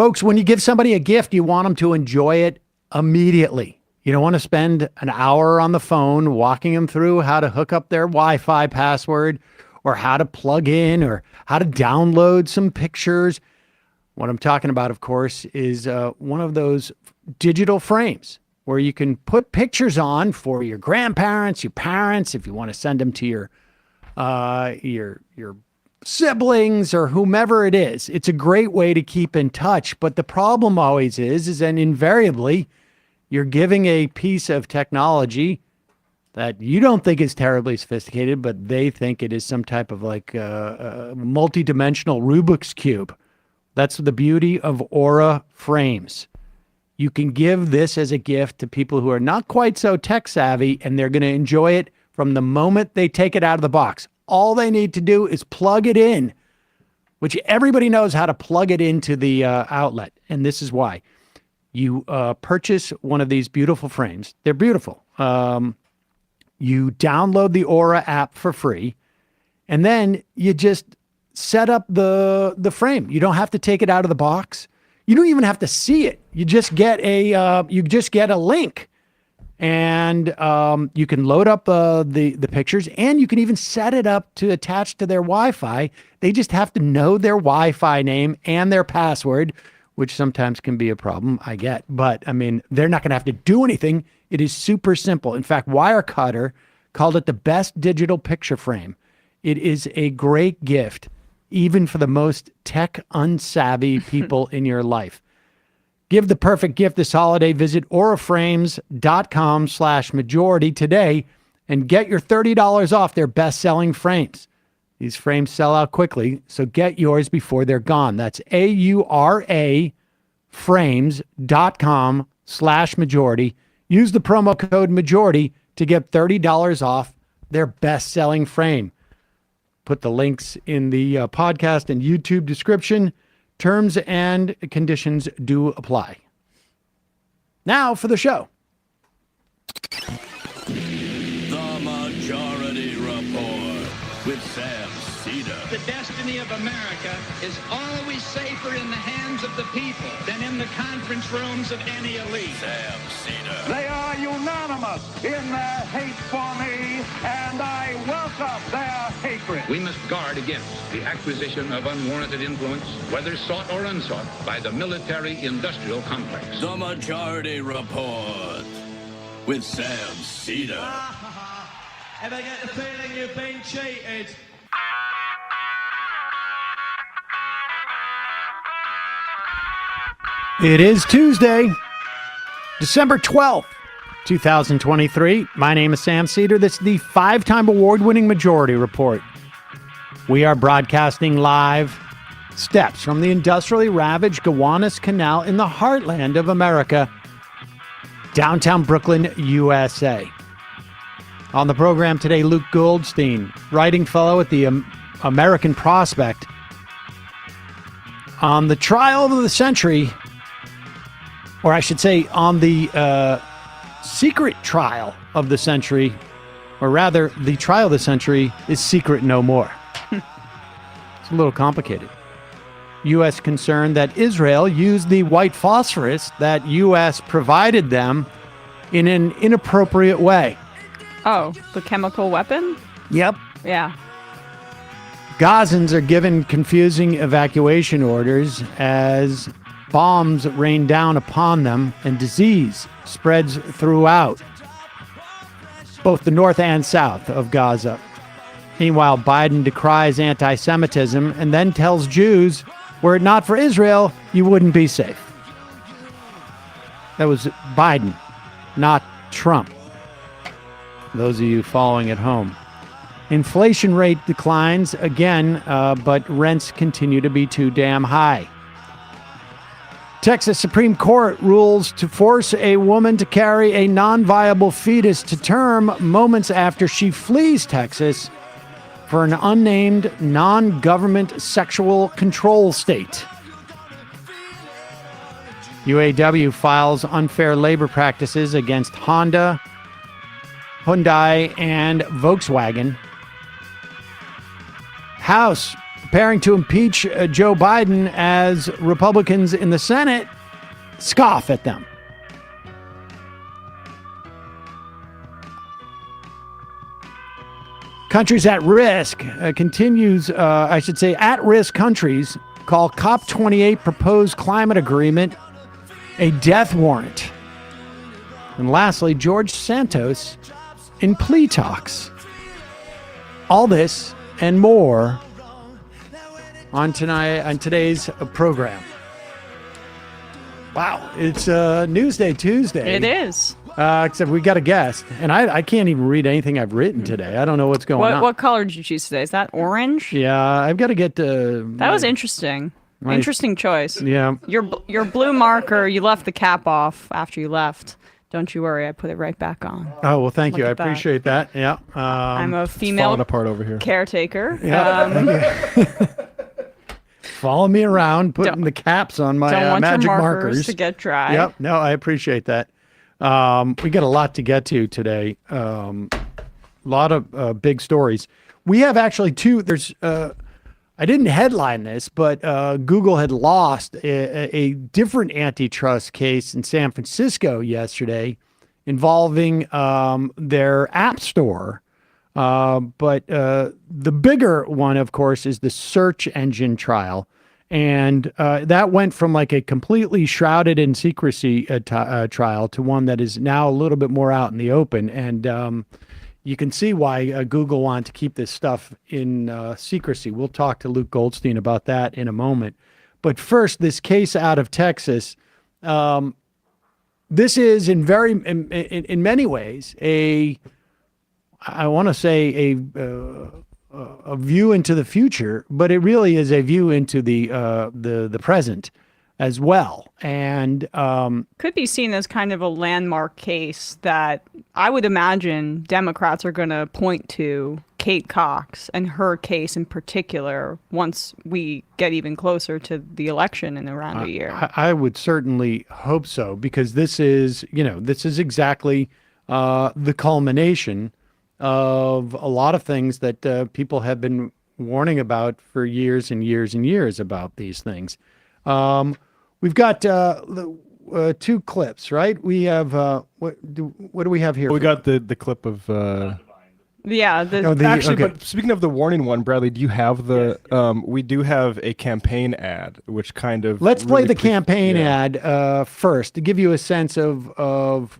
Folks, when you give somebody a gift, you want them to enjoy it immediately. You don't want to spend an hour on the phone walking them through how to hook up their Wi-Fi password or how to plug in or how to download some pictures. What I'm talking about, of course, is one of those digital frames where you can put pictures on for your grandparents, your parents, if you want to send them to your siblings or whomever it is. It's a great way to keep in touch. But the problem always is then invariably you're giving a piece of technology that you don't think is terribly sophisticated, but they think it is some type of like multi-dimensional Rubik's Cube. That's the beauty of Aura frames. You can give this as a gift to people who are not quite so tech savvy, and they're going to enjoy it from the moment they take it out of the box. All they need to do is plug it in, which everybody knows how to plug it into the outlet. And this is why. You purchase one of these beautiful frames. They're beautiful. You download the Aura app for free, and then you just set up the frame. You don't have to take it out of the box. You don't even have to see it. You just get a link, and you can load up the pictures, and you can even set it up to attach to their Wi-Fi. They just have to know their Wi-Fi name and their password, which sometimes can be a problem, I get. But, I mean, they're not going to have to do anything. It is super simple. In fact, Wirecutter called it the best digital picture frame. It is a great gift, even for the most tech unsavvy people in your life. Give the perfect gift this holiday. Visit auraframes.com/majority today and get your $30 off their best-selling frames. These frames sell out quickly, so get yours before they're gone. That's AURA frames.com/majority. Use the promo code majority to get $30 off their best-selling frame. Put the links in the podcast and YouTube description. Terms and conditions do apply. Now for the show. The Majority Report with Sam Seder. The destiny of America is always safer in the hands of the people than in the conference rooms of any elite. Sam Seder. They are unanimous in their hate for me, and I welcome their hatred. We must guard against the acquisition of unwarranted influence, whether sought or unsought, by the military-industrial complex. The Majority Report with Sam Seder. Ever get the feeling you've been cheated? It is Tuesday, December 12th, 2023. My name is Sam Seder. This is the 5-time award-winning Majority Report. We are broadcasting live steps from the industrially ravaged Gowanus Canal in the heartland of America, downtown Brooklyn, USA. On the program today, Luke Goldstein, writing fellow at the American Prospect, on the trial of the century, or I should say on the secret trial of the century, or rather, the trial of the century is secret no more. It's a little complicated. U.S. concerned that Israel used the white phosphorus that U.S. provided them in an inappropriate way. Oh, the chemical weapon? Yep. Yeah. Gazans are given confusing evacuation orders as bombs rain down upon them and disease spreads throughout both the north and south of Gaza. Meanwhile, Biden decries anti-Semitism and then tells Jews, were it not for Israel, you wouldn't be safe. That was Biden, not Trump. Those of you following at home. Inflation rate declines again, but rents continue to be too damn high. Texas Supreme Court rules to force a woman to carry a non-viable fetus to term moments after she flees Texas for an unnamed non-government sexual control state. UAW files unfair labor practices against Honda, Hyundai, and Volkswagen. House preparing to impeach Joe Biden as Republicans in the Senate scoff at them. Countries at risk at-risk countries call COP28 proposed climate agreement a death warrant. And lastly, George Santos in plea talks. All this and more on today's program. Wow, it's Newsday Tuesday. It is. Except we got a guest, and I can't even read anything I've written today. I don't know what's going on. What color did you choose today? Is that orange? Yeah, I've got to get to... That was interesting. Interesting choice. Yeah. Your blue marker, you left the cap off after you left. Don't you worry, I put it right back on. Oh, well, thank you. I Look at that. appreciate that. Yeah. I'm a It's female falling apart over here. caretaker. Follow me around, putting Don't- the caps on my Don't want magic your markers. to get dry. Yep. No, I appreciate that. We got a lot to get to today. A lot of big stories. We have actually two. I didn't headline this, but Google had lost a different antitrust case in San Francisco yesterday involving their app store. But the bigger one, of course, is the search engine trial. And that went from like a completely shrouded in secrecy trial to one that is now a little bit more out in the open. And you can see why Google wanted to keep this stuff in secrecy. We'll talk to Luke Goldstein about that in a moment. But first, this case out of Texas. This is in many ways I want to say a view into the future, but it really is a view into the present as well. And Could be seen as kind of a landmark case that I would imagine Democrats are going to point to Kate Cox and her case in particular once we get even closer to the election in around a year. I would certainly hope so, because this is exactly the culmination of a lot of things that people have been warning about for years and years and years about these things. We've got two clips, right? We have what do we have here? We got the clip of. Yeah. Actually, okay. but speaking of the warning one, Bradley, do you have the? We do have a campaign ad, which kind of. Let's play really the campaign ad first to give you a sense of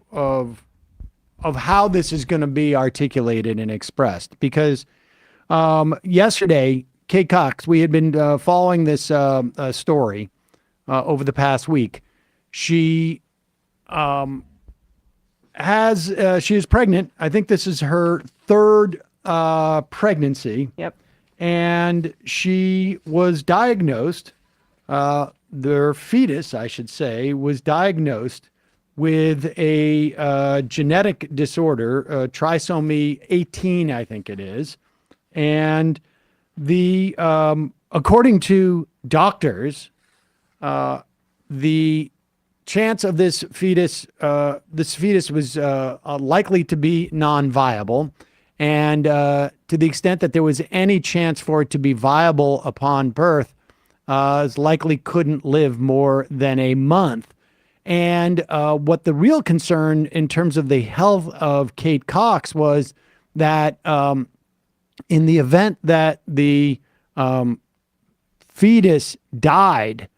how this is going to be articulated and expressed. Because yesterday, Kate Cox, we had been following this story over the past week. She is pregnant. I think this is her third pregnancy. Yep. And she was diagnosed, their fetus, I should say, was diagnosed with a genetic disorder, trisomy 18, I think it is. And the according to doctors, the chance of this fetus was likely to be non-viable. And to the extent that there was any chance for it to be viable upon birth, it likely couldn't live more than a month. And what the real concern in terms of the health of Kate Cox was that in the event that the fetus died,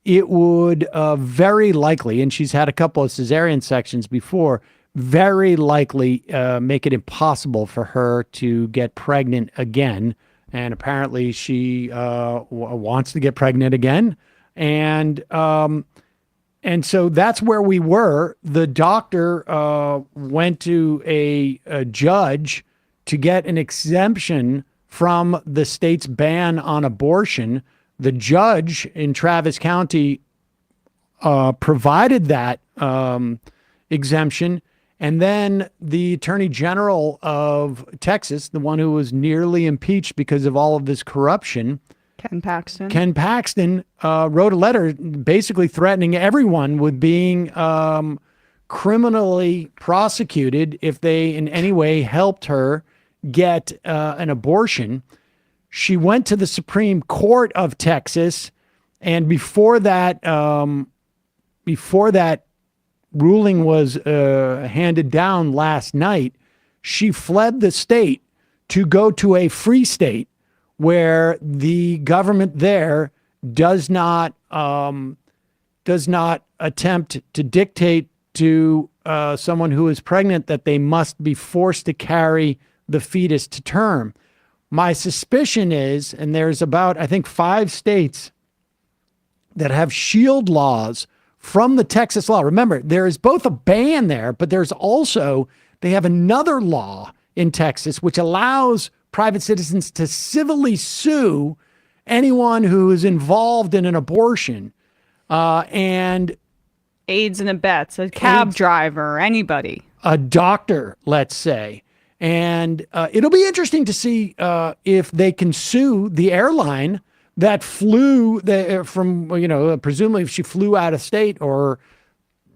it would very likely, and she's had a couple of cesarean sections before, very likely make it impossible for her to get pregnant again. And apparently she wants to get pregnant again. And so that's where we were. The doctor went to a judge to get an exemption from the state's ban on abortion. The judge in Travis County provided that exemption. And then the Attorney General of Texas, the one who was nearly impeached because of all of this corruption, Ken Paxton wrote a letter basically threatening everyone with being criminally prosecuted if they in any way helped her get an abortion. She went to the Supreme Court of Texas, and before that ruling was handed down last night, she fled the state to go to a free state where the government there does not attempt to dictate to someone who is pregnant that they must be forced to carry the fetus to term. My suspicion is, and there's about, I think, 5 states that have shield laws from the Texas law. Remember, there is both a ban there, but there's also, they have another law in Texas which allows private citizens to civilly sue anyone who is involved in an abortion. And aids and abets, a cab driver, anybody. A doctor, let's say. And it'll be interesting to see if they can sue the airline that flew from, presumably if she flew out of state, or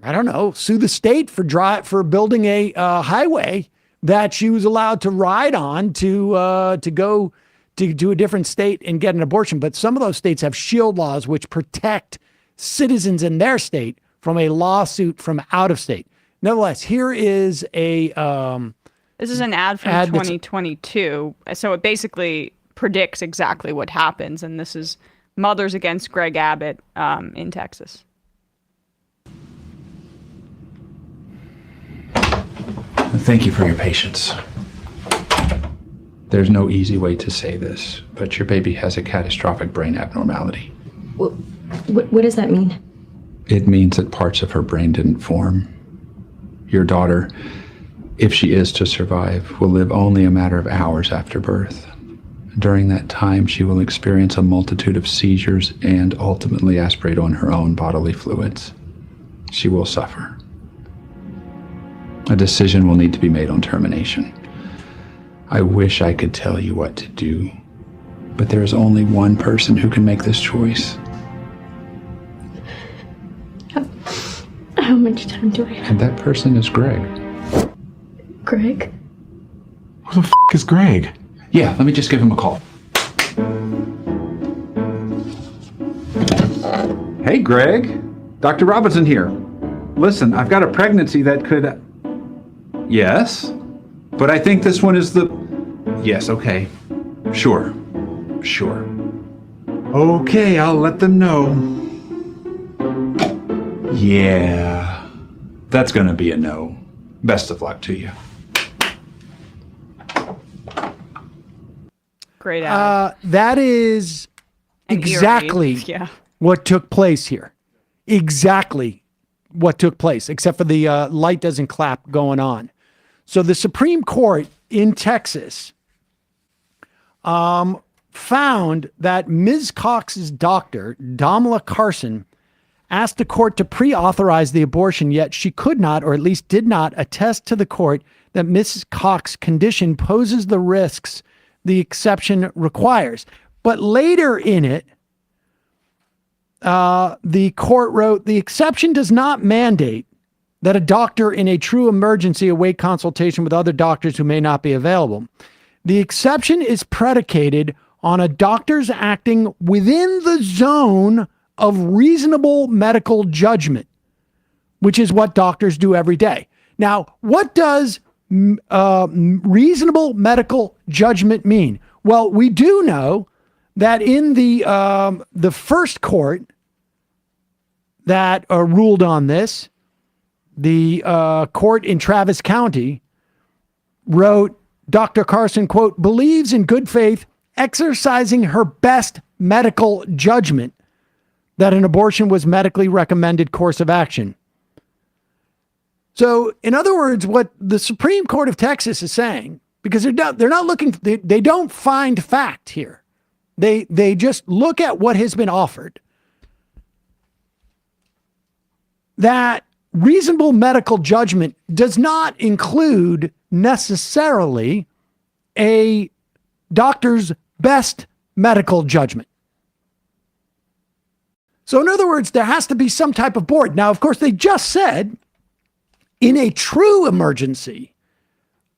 I don't know, sue the state for building a highway that she was allowed to ride on to go to a different state and get an abortion. But some of those states have shield laws which protect citizens in their state from a lawsuit from out of state. Nevertheless, here is a this is an ad from 2022. So it basically predicts exactly what happens. And this is Mothers Against Greg Abbott in Texas. Thank you for your patience. There's no easy way to say this, but your baby has a catastrophic brain abnormality. What does that mean? It means that parts of her brain didn't form. Your daughter, if she is to survive, will live only a matter of hours after birth. During that time, she will experience a multitude of seizures and ultimately aspirate on her own bodily fluids. She will suffer. A decision will need to be made on termination. I wish I could tell you what to do, but there is only one person who can make this choice. How much time do I have? And that person is Greg. Greg? Who the f*** is Greg? Yeah, let me just give him a call. Hey, Greg. Dr. Robinson here. Listen, I've got a pregnancy that could... Yes? But I think this one is the... Yes, okay. Sure. Okay, I'll let them know. Yeah. That's gonna be a no. Best of luck to you. Great ad. That is exactly what took place here. Exactly what took place, except for the light doesn't clap going on. So the Supreme Court in Texas found that Ms. Cox's doctor, Damla Carson, asked the court to pre-authorize the abortion, yet she could not, or at least did not, attest to the court that Mrs. Cox's condition poses the risks the exception requires. But later in it, the court wrote, the exception does not mandate that a doctor in a true emergency await consultation with other doctors who may not be available. The exception is predicated on a doctor's acting within the zone of reasonable medical judgment, which is what doctors do every day. Now, what does reasonable medical judgment mean? Well, we do know that in the first court that ruled on this, the court in Travis County wrote, Dr. Carson, quote, believes in good faith, exercising her best medical judgment that an abortion was medically recommended course of action. So, in other words, what the Supreme Court of Texas is saying, because they're not looking, they don't find fact here. They just look at what has been offered. That reasonable medical judgment does not include necessarily a doctor's best medical judgment. So in other words, there has to be some type of board. Now, of course, they just said in a true emergency,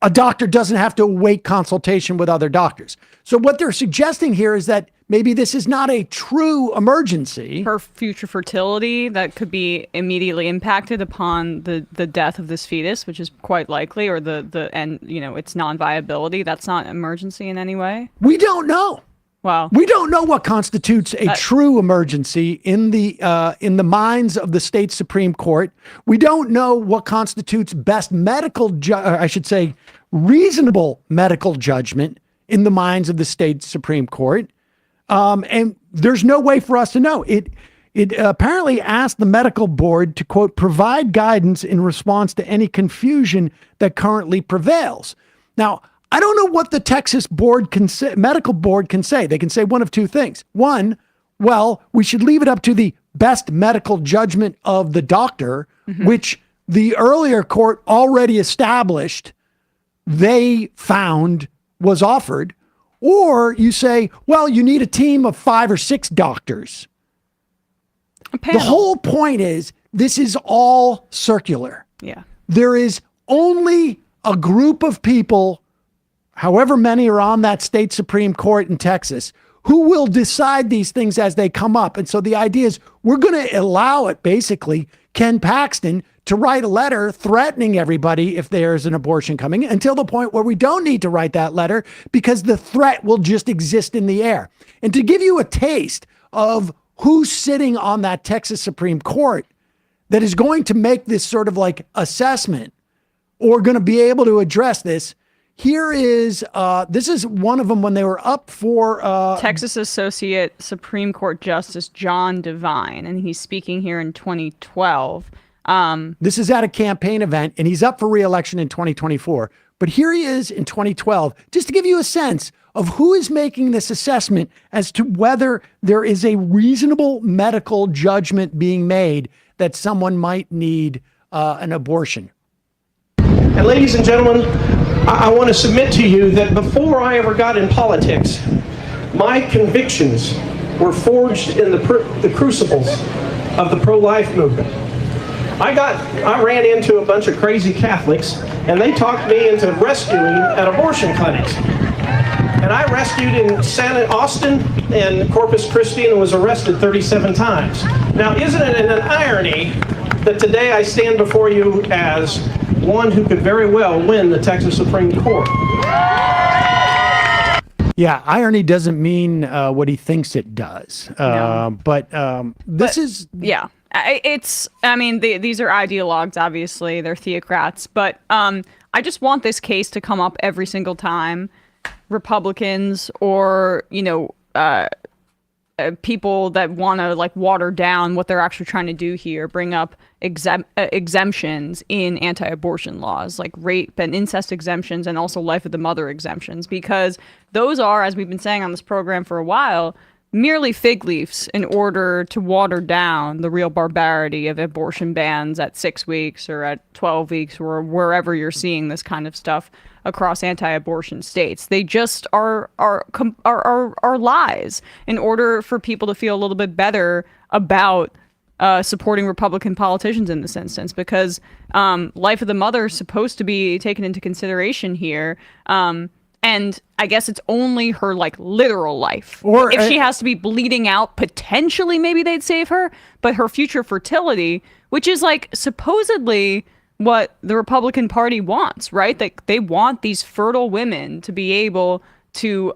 a doctor doesn't have to await consultation with other doctors. So what they're suggesting here is that maybe this is not a true emergency. Her future fertility that could be immediately impacted upon the death of this fetus, which is quite likely, or its non-viability. That's not emergency in any way. We don't know. Wow. We don't know what constitutes a true emergency in the minds of the state Supreme Court. We don't know what constitutes reasonable medical judgment in the minds of the state Supreme Court. And there's no way for us to know. It apparently asked the medical board to, quote, provide guidance in response to any confusion that currently prevails. Now, I don't know what the Texas medical board can say. They can say one of two things. One, well, we should leave it up to the best medical judgment of the doctor, which the earlier court already established they found was offered. Or you say, well, you need a team of 5 or 6 doctors. The whole point is this is all circular. Yeah. There is only a group of people, however many are on that state Supreme Court in Texas, who will decide these things as they come up. And so the idea is we're going to allow it, basically, Ken Paxton to write a letter threatening everybody if there's an abortion coming, until the point where we don't need to write that letter because the threat will just exist in the air. And to give you a taste of who's sitting on that Texas Supreme Court that is going to make this sort of like assessment or going to be able to address this, here is, this is one of them when they were up for... Texas Associate Supreme Court Justice John Devine, and he's speaking here in 2012. This is at a campaign event, and he's up for re-election in 2024. But here he is in 2012, just to give you a sense of who is making this assessment as to whether there is a reasonable medical judgment being made that someone might need an abortion. And ladies and gentlemen, I want to submit to you that before I ever got in politics, my convictions were forged in the crucibles of the pro-life movement. I ran into a bunch of crazy Catholics, and they talked me into rescuing at abortion clinics. And I rescued in Austin and Corpus Christi and was arrested 37 times. Now, isn't it an irony that today I stand before you as one who could very well win the Texas Supreme Court? Yeah, irony doesn't mean what he thinks it does. No. But is... Yeah. These are ideologues, obviously. They're theocrats. But I just want this case to come up every single time Republicans or, people that want to like water down what they're actually trying to do here, bring up exemptions in anti-abortion laws, like rape and incest exemptions and also life of the mother exemptions, because those are, as we've been saying on this program for a while, merely fig leaves in order to water down the real barbarity of abortion bans at 6 weeks or at 12 weeks or wherever you're seeing this kind of stuff across anti-abortion states. They just are lies in order for people to feel a little bit better about supporting Republican politicians in this instance, because life of the mother is supposed to be taken into consideration here. And I guess it's only her like literal life. Or if she has to be bleeding out, potentially maybe they'd save her. But her future fertility, which is like supposedly what the Republican Party wants, right? Like they want these fertile women to be able to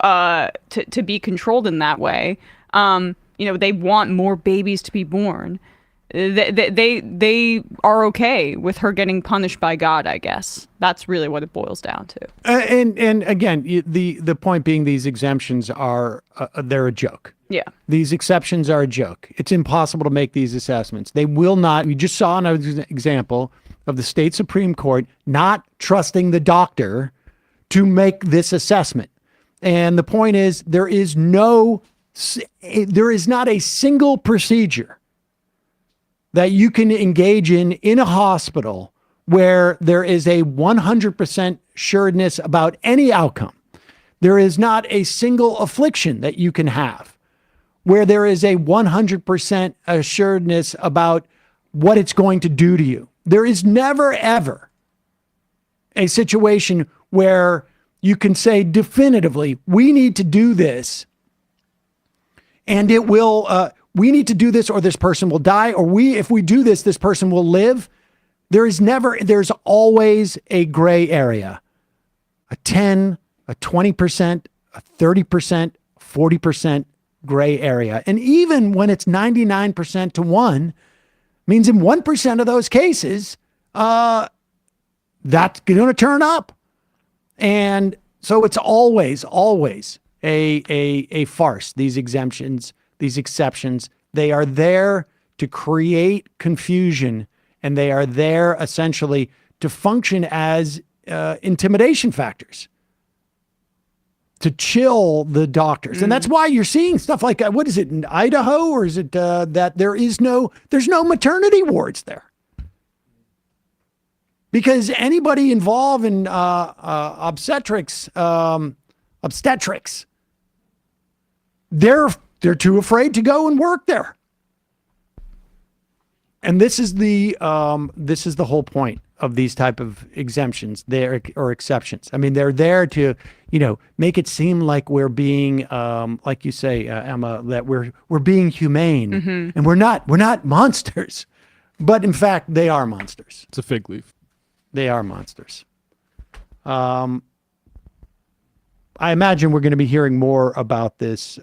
be controlled in that way. They want more babies to be born. They are okay with her getting punished by God, I guess. That's really what it boils down to. And again, the point being, these exemptions are they're a joke. Yeah. These exceptions are a joke. It's impossible to make these assessments. They will not. We just saw an example of the state Supreme Court not trusting the doctor to make this assessment. And the point is, there is not a single procedure that you can engage in a hospital where there is a 100% assuredness about any outcome. There is not a single affliction that you can have where there is a 100% assuredness about what it's going to do to you. There is never, ever a situation where you can say definitively, we need to do this, and it will, we need to do this or this person will die, or if we do this, this person will live. There's always a gray area, a 10, a 20%, a 30%, 40% gray area. And even when it's 99% to 1, means in 1% of those cases, that's going to turn up. And so it's always a farce, these exemptions, these exceptions. They are there to create confusion, and they are there essentially to function as intimidation factors, to chill the doctors. And that's why you're seeing stuff like, what is it, in Idaho? Or is it that there's no maternity wards there? Because anybody involved in obstetrics, they're too afraid to go and work there. And this is the whole point of these type of exemptions there, or exceptions. I mean, they're there to, make it seem like we're being, like you say, Emma, that we're being humane, and we're not monsters, but in fact they are monsters. It's a fig leaf. They are monsters. I imagine we're going to be hearing more about this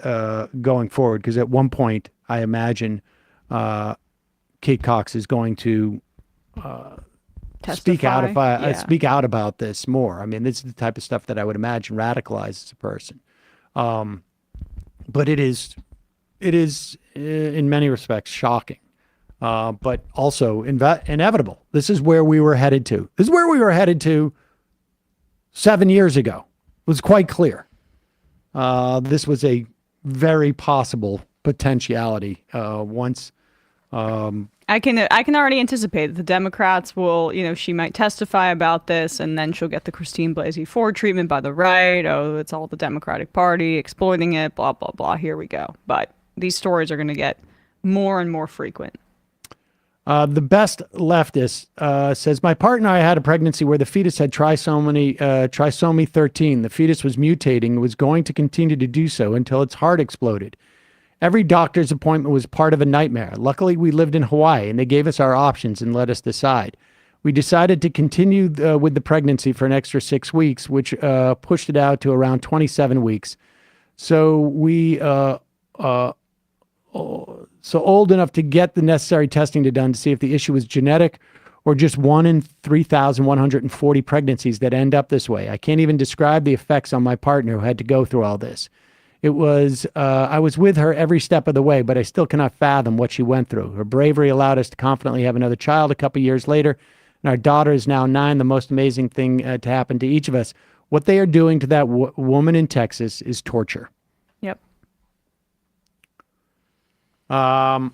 going forward, because at one point I imagine Kate Cox is going to speak out about this more. I mean, this is the type of stuff that I would imagine radicalizes a person. But it is in many respects shocking, but also inevitable. This is where we were headed to. This is where we were headed to 7 years ago. It was quite clear. This was a very possible potentiality once. I can already anticipate that the Democrats will, she might testify about this, and then she'll get the Christine Blasey Ford treatment by the right. Oh, it's all the Democratic Party exploiting it, blah, blah, blah. Here we go. But these stories are going to get more and more frequent. The best leftist says, my partner and I had a pregnancy where the fetus had trisomy 13. The fetus was mutating and was going to continue to do so until its heart exploded. Every doctor's appointment was part of a nightmare. Luckily, we lived in Hawaii, and they gave us our options and let us decide. We decided to continue with the pregnancy for an extra 6 weeks, which pushed it out to around 27 weeks. So we old enough to get the necessary testing done to see if the issue was genetic or just 1 in 3,140 pregnancies that end up this way. I can't even describe the effects on my partner who had to go through all this. It was, I was with her every step of the way, but I still cannot fathom what she went through. Her bravery allowed us to confidently have another child a couple years later, and our daughter is now 9, the most amazing thing to happen to each of us. What they are doing to that woman in Texas is torture. Yep. Like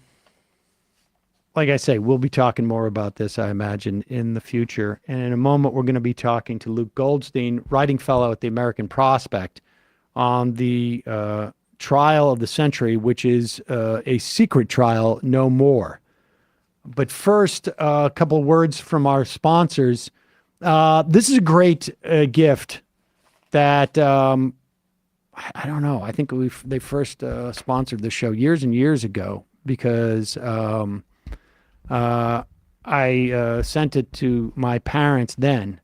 I say, we'll be talking more about this, I imagine, in the future. And in a moment, we're going to be talking to Luke Goldstein, writing fellow at the American Prospect, on the trial of the century, which is a secret trial no more. But first, a couple words from our sponsors. This is a great gift that, I don't know, I think they first sponsored the show years and years ago, because I sent it to my parents then.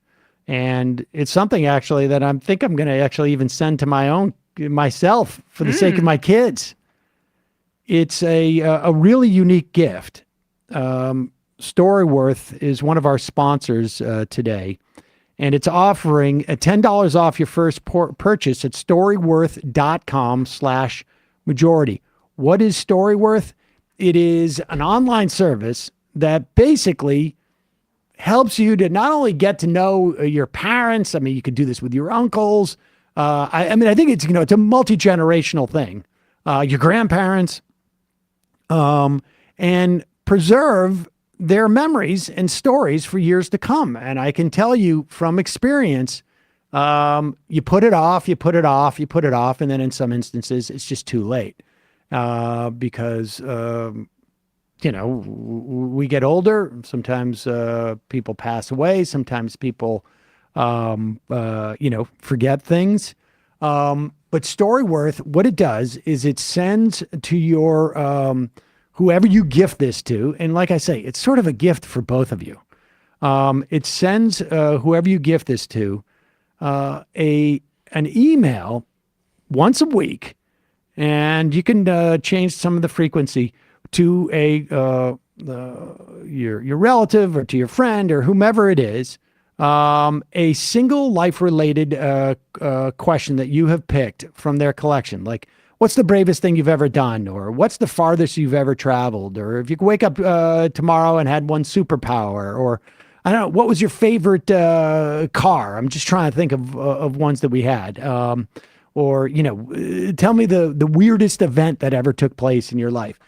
And it's something actually that I'm going to actually even send to myself for the sake of my kids. It's a really unique gift. Storyworth is one of our sponsors today, and it's offering $10 off your first purchase at storyworth.com/majority. What is Storyworth? It is an online service that basically helps you to not only get to know your parents. I mean, you could do this with your uncles. I think it's, it's a multi-generational thing. Your grandparents, and preserve their memories and stories for years to come. And I can tell you from experience, you put it off, and then in some instances, it's just too late. Because, we get older. Sometimes people pass away. Sometimes people forget things. But Storyworth, what it does is it sends to your whoever you gift this to, and like I say, it's sort of a gift for both of you. It sends whoever you gift this to an email once a week, and you can change some of the frequency to your relative or to your friend or whomever it is. A single life-related question that you have picked from their collection, like what's the bravest thing you've ever done, or what's the farthest you've ever traveled, or if you could wake up tomorrow and had one superpower, or I don't know, what was your favorite car? I'm just trying to think of ones that we had. Or, tell me the weirdest event that ever took place in your life.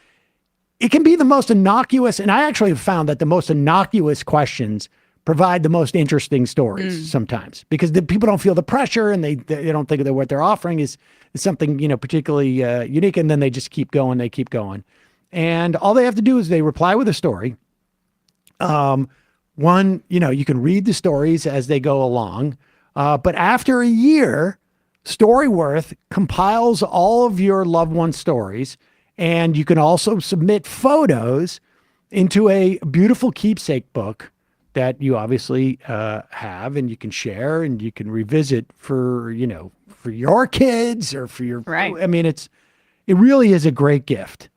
It can be the most innocuous, and I actually have found that the most innocuous questions provide the most interesting stories sometimes, because the people don't feel the pressure, and they don't think that what they're offering is something, particularly unique, and then they just keep going, And all they have to do is they reply with a story. One, you can read the stories as they go along, but after a year, Storyworth compiles all of your loved one's stories, and you can also submit photos into a beautiful keepsake book that you obviously have, and you can share, and you can revisit for your kids or for your. Right. I mean, it really is a great gift.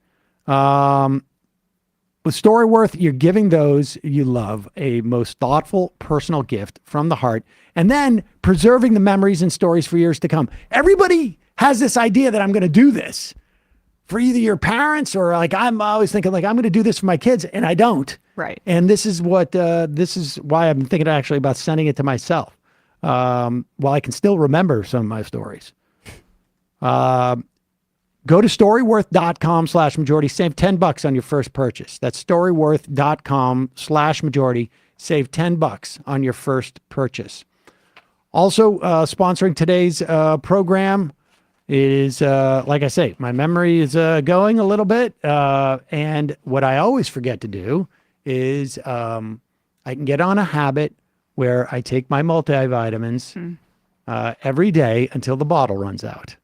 With Storyworth, you're giving those you love a most thoughtful, personal gift from the heart, and then preserving the memories and stories for years to come. Everybody has this idea that I'm going to do this for either your parents or I'm always thinking I'm going to do this for my kids, and I don't. Right. And this is why I'm thinking actually about sending it to myself. While I can still remember some of my stories. Go to storyworth.com/majority, save $10 on your first purchase. That's storyworth.com/majority, save $10 on your first purchase. Also, sponsoring today's program is, like I say, my memory is going a little bit. And what I always forget to do is I can get on a habit where I take my multivitamins every day until the bottle runs out.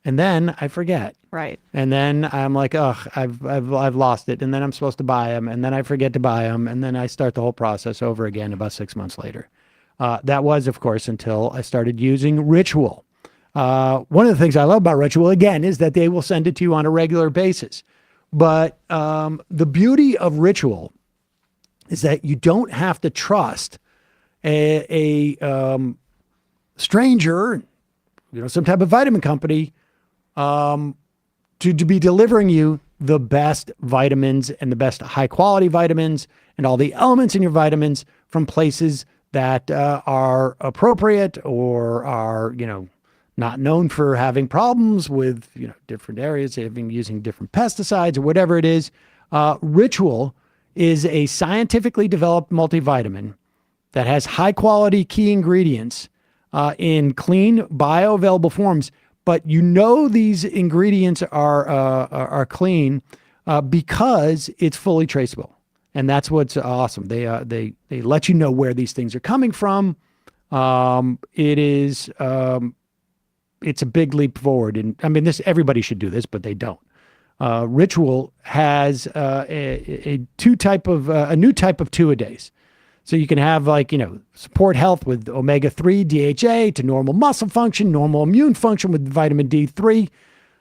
And then I forget. Right. And then I'm like, I've lost it. And then I'm supposed to buy them. And then I forget to buy them. And then I start the whole process over again about 6 months later. That was, of course, until I started using Ritual. One of the things I love about Ritual, again, is that they will send it to you on a regular basis. But the beauty of Ritual is that you don't have to trust a stranger, some type of vitamin company, to be delivering you the best vitamins and the best high quality vitamins and all the elements in your vitamins from places that are appropriate or are, not known for having problems with, different areas, using different pesticides or whatever it is. Ritual is a scientifically developed multivitamin that has high quality key ingredients in clean, bioavailable forms. But these ingredients are clean because it's fully traceable, and that's what's awesome. They let you know where these things are coming from. It's a big leap forward, and I mean everybody should do this, but they don't. Ritual has a new type of 2-a-days. So you can have support health with omega-3 DHA to normal muscle function, normal immune function with vitamin D3.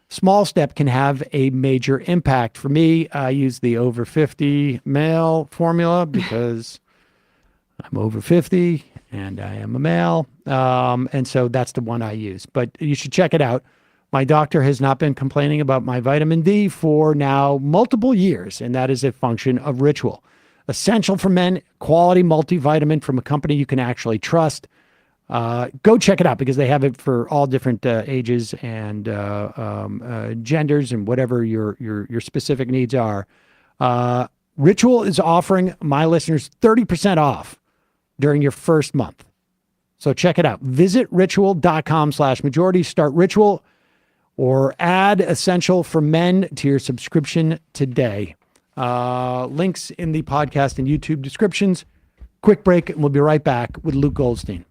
Small step can have a major impact. For me, I use the over 50 male formula because I'm over 50 and I am a male. And so that's the one I use, but you should check it out. My doctor has not been complaining about my vitamin D for now multiple years, and that is a function of Ritual. Essential for men, quality multivitamin from a company you can actually trust. Go check it out because they have it for all different ages and genders and whatever your specific needs are. Ritual is offering my listeners 30% off during your first month. So check it out. Visit ritual.com/majority. Start Ritual or add Essential for Men to your subscription today. Links in the podcast and YouTube descriptions. Quick break, and we'll be right back with Luke Goldstein.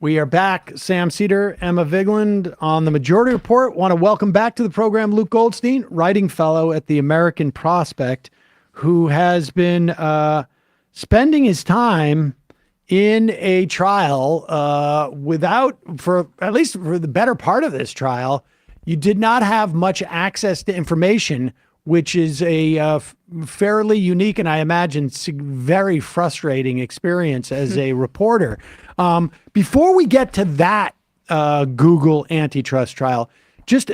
We are back. Sam Seder, Emma Vigland on the Majority Report. Want to welcome back to the program Luke Goldstein, writing fellow at the American Prospect, who has been spending his time in a trial for at least for the better part of this trial. You did not have much access to information, which is a fairly unique and I imagine very frustrating experience as a reporter. Before we get to that Google antitrust trial, just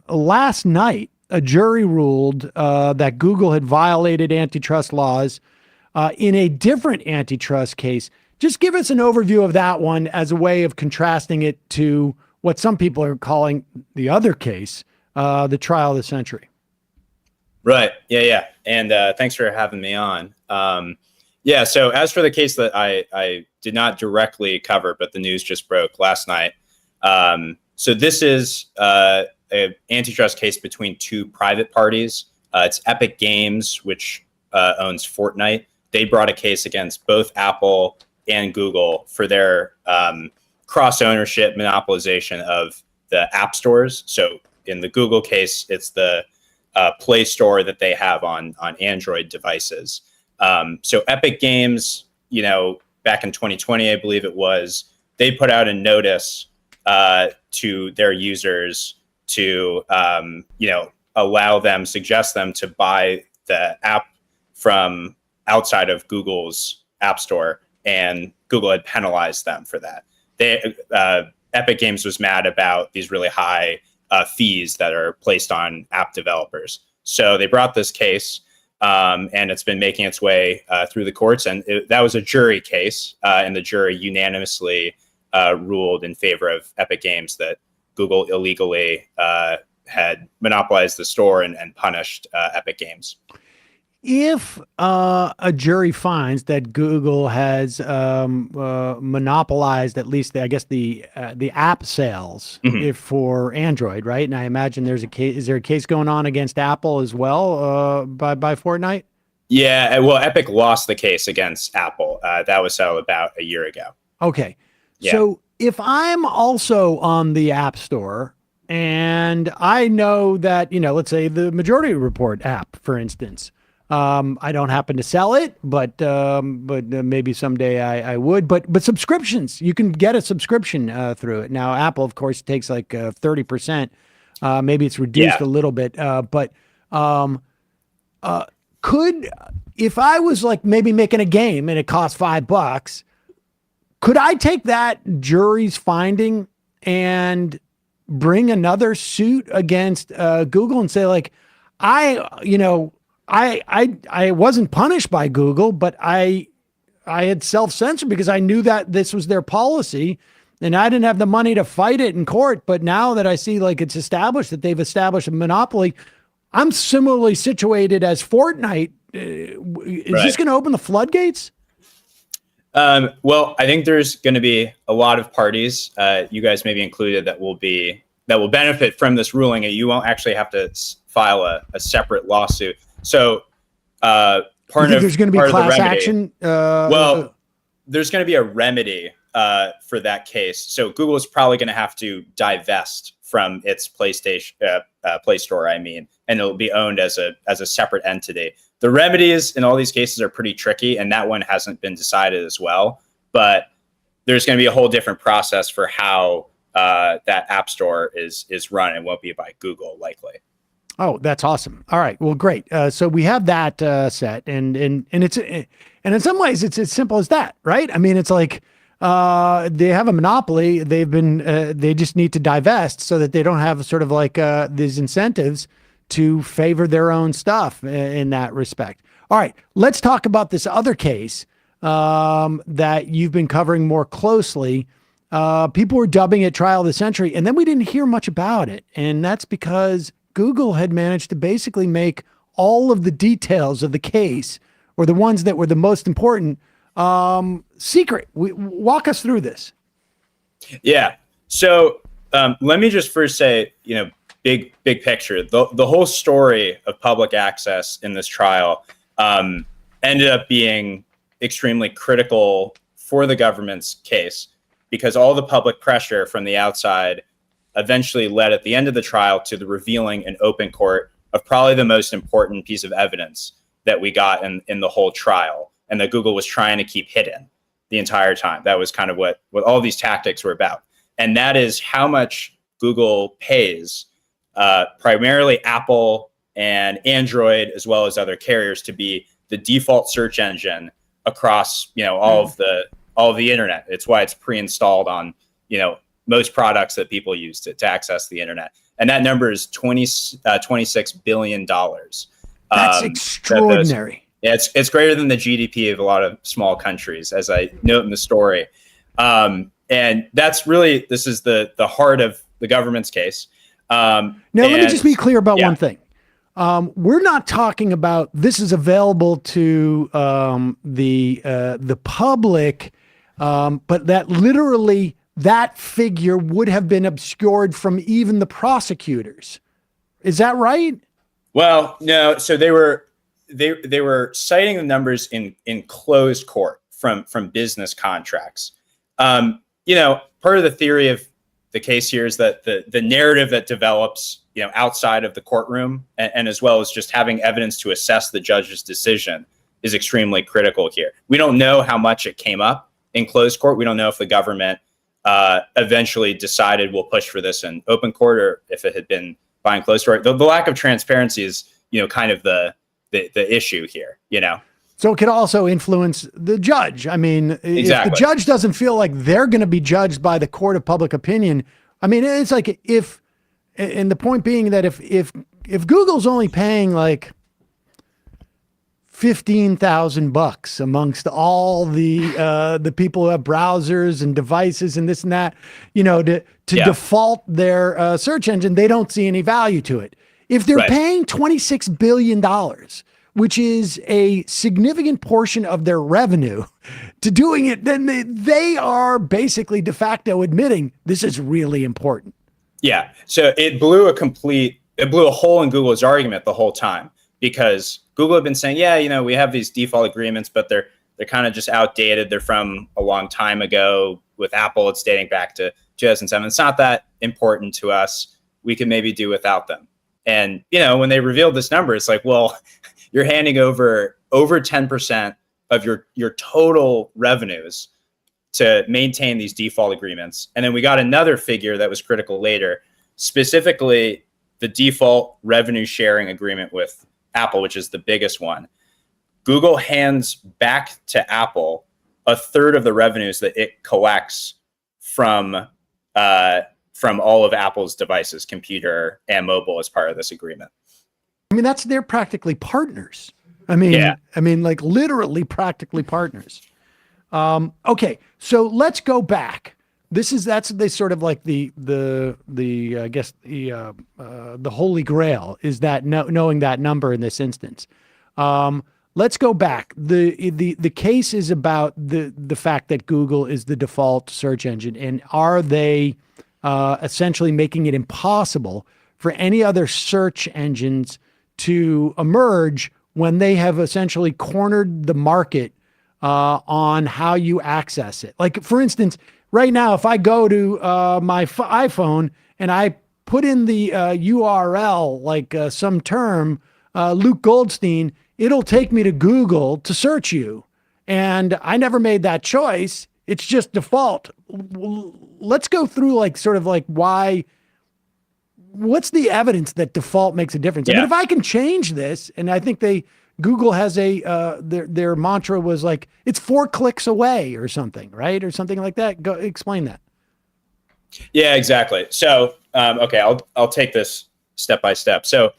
last night, a jury ruled that Google had violated antitrust laws in a different antitrust case. Just give us an overview of that one as a way of contrasting it to what some people are calling the other case, the trial of the century. Right. Yeah. And thanks for having me on. So as for the case that I did not directly cover, but the news just broke last night. So this is an antitrust case between two private parties. It's Epic Games, which owns Fortnite. They brought a case against both Apple and Google for their cross-ownership monopolization of the app stores. So in the Google case, it's the Play Store that they have on Android devices. So Epic Games, back in 2020, I believe it was, they put out a notice to their users to, suggest them to buy the app from outside of Google's App Store, and Google had penalized them for that. Epic Games was mad about these really high fees that are placed on app developers. So they brought this case, and it's been making its way through the courts. And that was a jury case, and the jury unanimously ruled in favor of Epic Games that Google illegally had monopolized the store and punished Epic Games. If a jury finds that Google has monopolized at least, the app sales for Android, right? And I imagine there's a case. Is there a case going on against Apple as well by Fortnite? Yeah, well, Epic lost the case against Apple. That was settled about a year ago. Okay, yeah. So if I'm also on the App Store and I know that let's say the Majority Report app, for instance. I don't happen to sell it, but maybe someday I would. But subscriptions, you can get a subscription through it. Now, Apple, of course, takes like 30%. Maybe it's reduced a little bit. But if I was like maybe making a game and it costs $5, could I take that jury's finding and bring another suit against Google and say like, I wasn't punished by Google, but I had self-censored because I knew that this was their policy and I didn't have the money to fight it in court. But now that I see like it's established that they've established a monopoly, I'm similarly situated as Fortnite. Is this going to open the floodgates? Well, I think there's going to be a lot of parties, you guys may be included, that will benefit from this ruling, and you won't actually have to file a separate lawsuit. So there's going to be class action. Well, there's going to be a remedy for that case. So Google is probably going to have to divest from its Play Store, and it'll be owned as a separate entity. The remedies in all these cases are pretty tricky, and that one hasn't been decided as well. But there's going to be a whole different process for how that App Store is run. It won't be by Google, likely. Oh, that's awesome. All right. Well, great. So we have that set, and it's in some ways it's as simple as that, right? I mean, it's like they have a monopoly. They just need to divest so that they don't have sort of like these incentives to favor their own stuff in that respect. All right. Let's talk about this other case that you've been covering more closely. People were dubbing it trial of the century, and then we didn't hear much about it, and that's because Google had managed to basically make all of the details of the case, or the ones that were the most important, secret. Walk us through this. Yeah. So let me just first say, big picture. The whole story of public access in this trial ended up being extremely critical for the government's case, because all the public pressure from the outside eventually led at the end of the trial to the revealing in open court of probably the most important piece of evidence that we got in the whole trial, and that Google was trying to keep hidden the entire time. That was kind of what all these tactics were about. And that is how much Google pays primarily Apple and Android, as well as other carriers, to be the default search engine across, all of the internet. It's why it's pre-installed on, most products that people use to access the internet. And that number is $26 billion. That's extraordinary. It's greater than the GDP of a lot of small countries, as I note in the story. And that's really, this is the heart of the government's case. Now, let me just be clear about one thing. We're not talking about this is available to the public, but that literally that figure would have been obscured from even the prosecutors. Is that right? Well, no. So they were citing the numbers in closed court from business contracts. Part of the theory of the case here is that the narrative that develops, outside of the courtroom and as well as just having evidence to assess the judge's decision is extremely critical here. We don't know how much it came up in closed court. We don't know if the government eventually decided we'll push for this in open court, or if it had been behind closed court. The lack of transparency is, kind of the issue here, So it could also influence the judge. I mean, exactly. If the judge doesn't feel like they're going to be judged by the court of public opinion, I mean, it's like and the point being that if Google's only paying like $15,000 amongst all the people who have browsers and devices and this and that, to default their search engine, they don't see any value to it. If they're paying $26 billion, which is a significant portion of their revenue, to doing it, then they are basically de facto admitting this is really important. Yeah. So it blew a hole in Google's argument the whole time, because Google had been saying, we have these default agreements, but they're kind of just outdated. They're from a long time ago. With Apple, it's dating back to 2007. It's not that important to us. We can maybe do without them. And, when they revealed this number, it's like, well, you're handing over 10% of your total revenues to maintain these default agreements. And then we got another figure that was critical later, specifically the default revenue sharing agreement with Apple, which is the biggest one. Google hands back to Apple a third of the revenues that it collects from all of Apple's devices, computer and mobile, as part of this agreement. I mean, they're practically partners. I mean, like literally practically partners. Okay, so let's go back. That's the sort of like the I guess the holy grail is that knowing that number in this instance. Let's go back. The case is about the fact that Google is the default search engine, and are they essentially making it impossible for any other search engines to emerge when they have essentially cornered the market on how you access it? Like, for instance, right now, if I go to my iPhone and I put in the URL, like some term, Luke Goldstein, it'll take me to Google to search you. And I never made that choice. It's just default. Let's go through what's the evidence that default makes a difference? I mean, if I can change this, and I think Google has their mantra was like, it's 4 clicks away or something, right? Or something like that. Go explain that. Yeah, exactly. So, okay, I'll take this step by step. So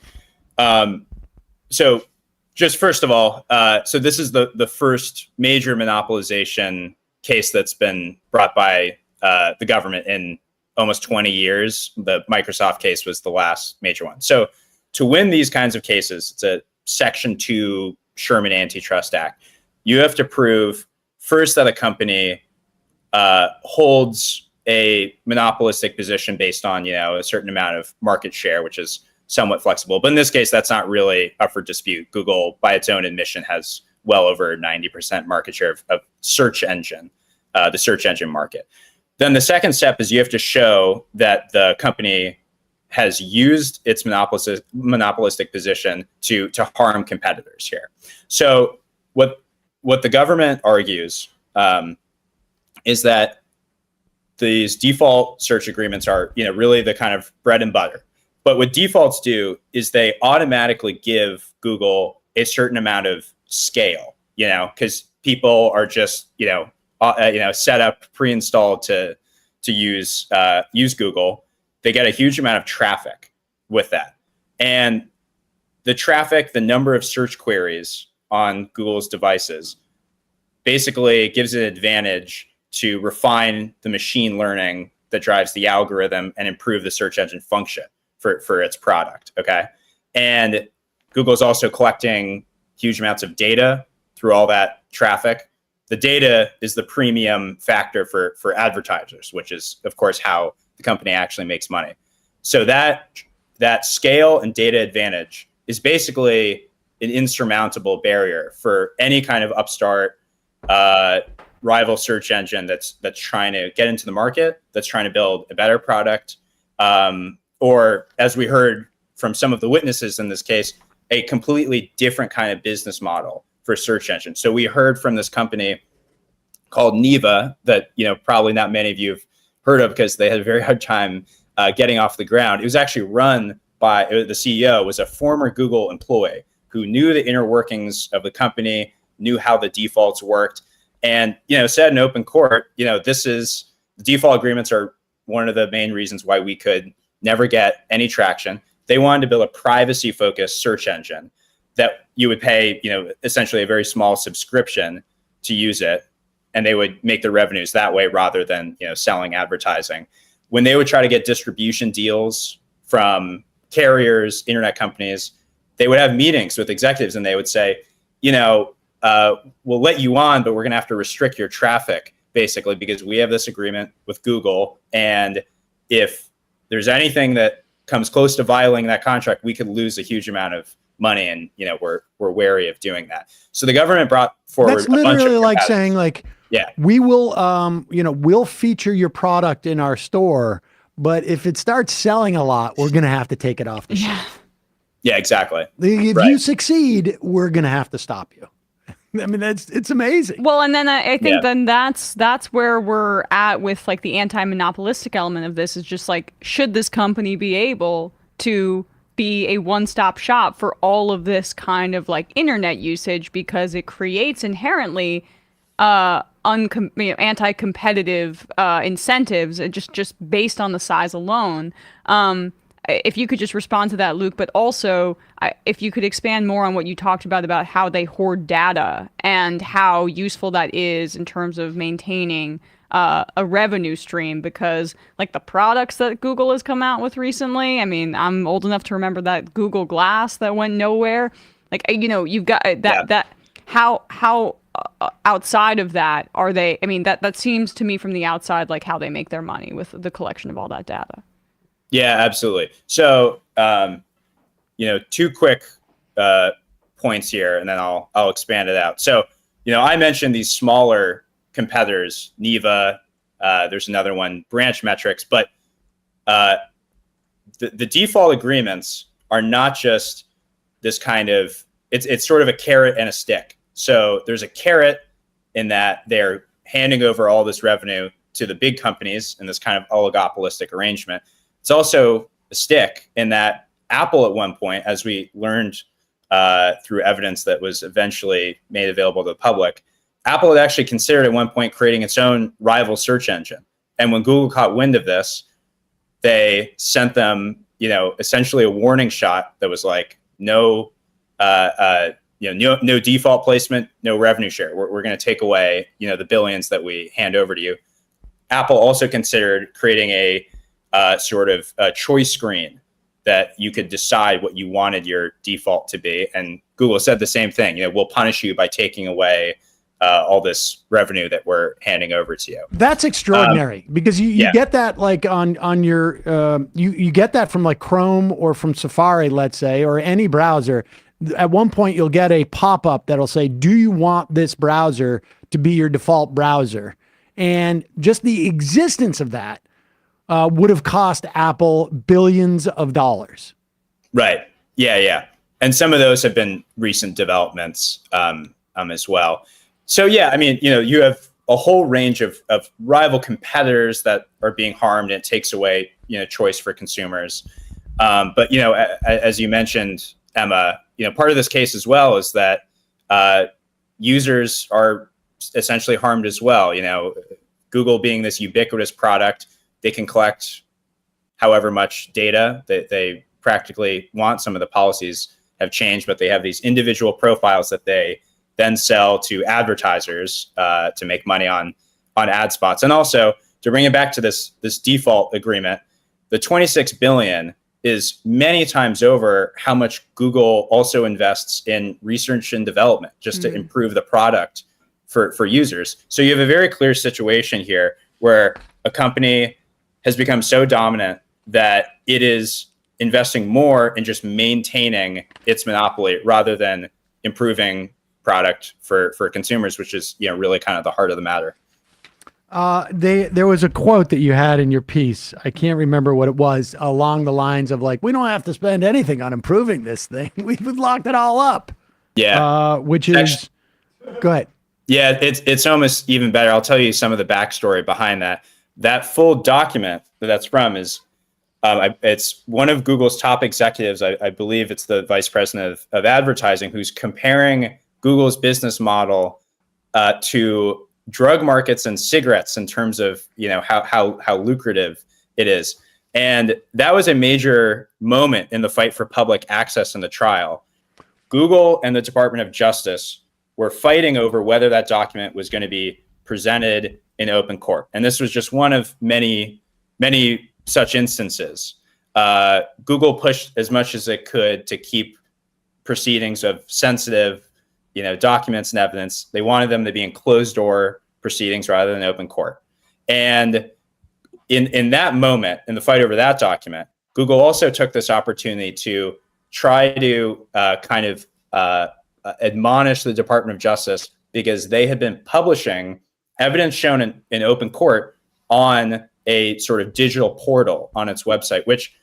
just first of all, so this is the first major monopolization case that's been brought by the government in almost 20 years. The Microsoft case was the last major one. So to win these kinds of cases, it's a Section 2 Sherman Antitrust Act. You have to prove first that a company holds a monopolistic position based on, a certain amount of market share, which is somewhat flexible. But in this case, that's not really up for dispute. Google, by its own admission, has well over 90% market share of search engine, the search engine market. Then the second step is you have to show that the company has used its monopolistic position to harm competitors here. So what the government argues is that these default search agreements are, really the kind of bread and butter. But what defaults do is they automatically give Google a certain amount of scale, because people are just, set up, pre-installed to use Google. They get a huge amount of traffic with that. And the traffic, the number of search queries on Google's devices basically gives it an advantage to refine the machine learning that drives the algorithm and improve the search engine function for its product, okay? And Google's also collecting huge amounts of data through all that traffic. The data is the premium factor for advertisers, which is, of course, how the company actually makes money. So that scale and data advantage is basically an insurmountable barrier for any kind of upstart rival search engine that's trying to get into the market, that's trying to build a better product, or, as we heard from some of the witnesses in this case, a completely different kind of business model for search engine. So we heard from this company called Neva that probably not many of you have heard of because they had a very hard time getting off the ground. It was actually run by the CEO was a former Google employee who knew the inner workings of the company, knew how the defaults worked, and said in open court, the default agreements are one of the main reasons why we could never get any traction. They wanted to build a privacy-focused search engine that you would pay, essentially a very small subscription to use it, and they would make their revenues that way rather than, selling advertising. When they would try to get distribution deals from carriers, internet companies, they would have meetings with executives and they would say, we'll let you on, but we're going to have to restrict your traffic, basically, because we have this agreement with Google. And if there's anything that comes close to violating that contract, we could lose a huge amount of money. And, we're wary of doing that. So the government brought forward That's literally a bunch of like saying, yeah, we will, we'll feature your product in our store, but if it starts selling a lot, we're going to have to take it off the shelf. Yeah, exactly. If you succeed, we're going to have to stop you. I mean, it's amazing. Well, and then I think then that's where we're at with like the anti-monopolistic element of this is just like, should this company be able to be a one-stop shop for all of this kind of like internet usage, because it creates inherently anti-competitive incentives just based on the size alone. If you could just respond to that, Luke, but also if you could expand more on what you talked about how they hoard data and how useful that is in terms of maintaining a revenue stream, because like the products that Google has come out with recently, I mean, I'm old enough to remember that Google Glass that went nowhere. Like, you've got that how outside of that are they, I mean, that seems to me from the outside like how they make their money with the collection of all that data. Yeah, absolutely. So, two quick points here, and then I'll expand it out. So, I mentioned these smaller competitors, Neva, there's another one, Branch Metrics, but the default agreements are not just this kind of, it's sort of a carrot and a stick. So there's a carrot in that they're handing over all this revenue to the big companies in this kind of oligopolistic arrangement. It's also a stick in that Apple at one point, as we learned through evidence that was eventually made available to the public, Apple had actually considered at one point creating its own rival search engine. And when Google caught wind of this, they sent them, essentially a warning shot that was like, no default placement, no revenue share. We're going to take away, the billions that we hand over to you. Apple also considered creating a sort of a choice screen that you could decide what you wanted your default to be. And Google said the same thing. We'll punish you by taking away all this revenue that we're handing over to you. That's extraordinary because you get that like on your you get that from like Chrome or from Safari, let's say, or any browser. At one point, you'll get a pop-up that'll say, "Do you want this browser to be your default browser?" And just the existence of that would have cost Apple billions of dollars. Right. Yeah, yeah. And some of those have been recent developments as well. So, yeah, I mean, you have a whole range of rival competitors that are being harmed, and it takes away, choice for consumers. But, as you mentioned, Emma, part of this case as well is that users are essentially harmed as well. Google being this ubiquitous product, they can collect however much data that they practically want. Some of the policies have changed, but they have these individual profiles that they then sell to advertisers to make money on ad spots. And also, to bring it back to this default agreement, the $26 billion is many times over how much Google also invests in research and development just to improve the product for users. So you have a very clear situation here where a company has become so dominant that it is investing more in just maintaining its monopoly rather than improving product for consumers, which is really kind of the heart of the matter. There was a quote that you had in your piece. I can't remember what it was, along the lines of like, we don't have to spend anything on improving this thing. We've locked it all up. Yeah. Which is, go ahead. Yeah, it's almost even better. I'll tell you some of the backstory behind that. That full document that's from is, it's one of Google's top executives. I believe it's the vice president of advertising, who's comparing Google's business model to drug markets and cigarettes in terms of how lucrative it is. And that was a major moment in the fight for public access in the trial. Google and the Department of Justice were fighting over whether that document was going to be presented in open court. And this was just one of many, many such instances. Google pushed as much as it could to keep proceedings of sensitive, documents and evidence. They wanted them to be in closed door proceedings rather than open court. And in that moment, in the fight over that document, Google also took this opportunity to try to admonish the Department of Justice, because they had been publishing evidence shown in open court on a sort of digital portal on its website, which,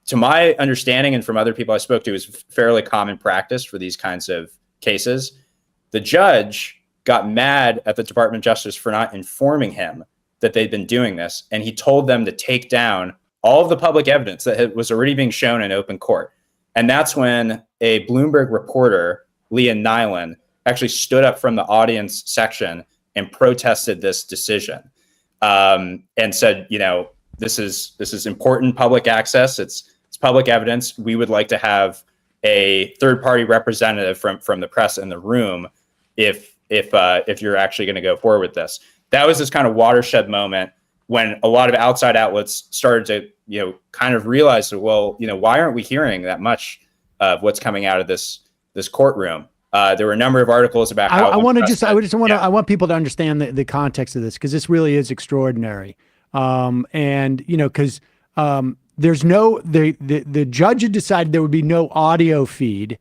to my understanding and from other people I spoke to, is fairly common practice for these kinds of cases. The judge got mad at the Department of Justice for not informing him that they'd been doing this, and he told them to take down all of the public evidence that was already being shown in open court. And that's when a Bloomberg reporter, Leah Nyland, actually stood up from the audience section and protested this decision, and said, this is important public access. It's public evidence. We would like to have a third-party representative from the press in the room if you're actually going to go forward with this. That was this kind of watershed moment when a lot of outside outlets started to kind of realize that, well, why aren't we hearing that much of what's coming out of this courtroom? There were a number of articles about how I want people to understand the context of this, because this really is extraordinary. Because there's the judge had decided there would be no audio feed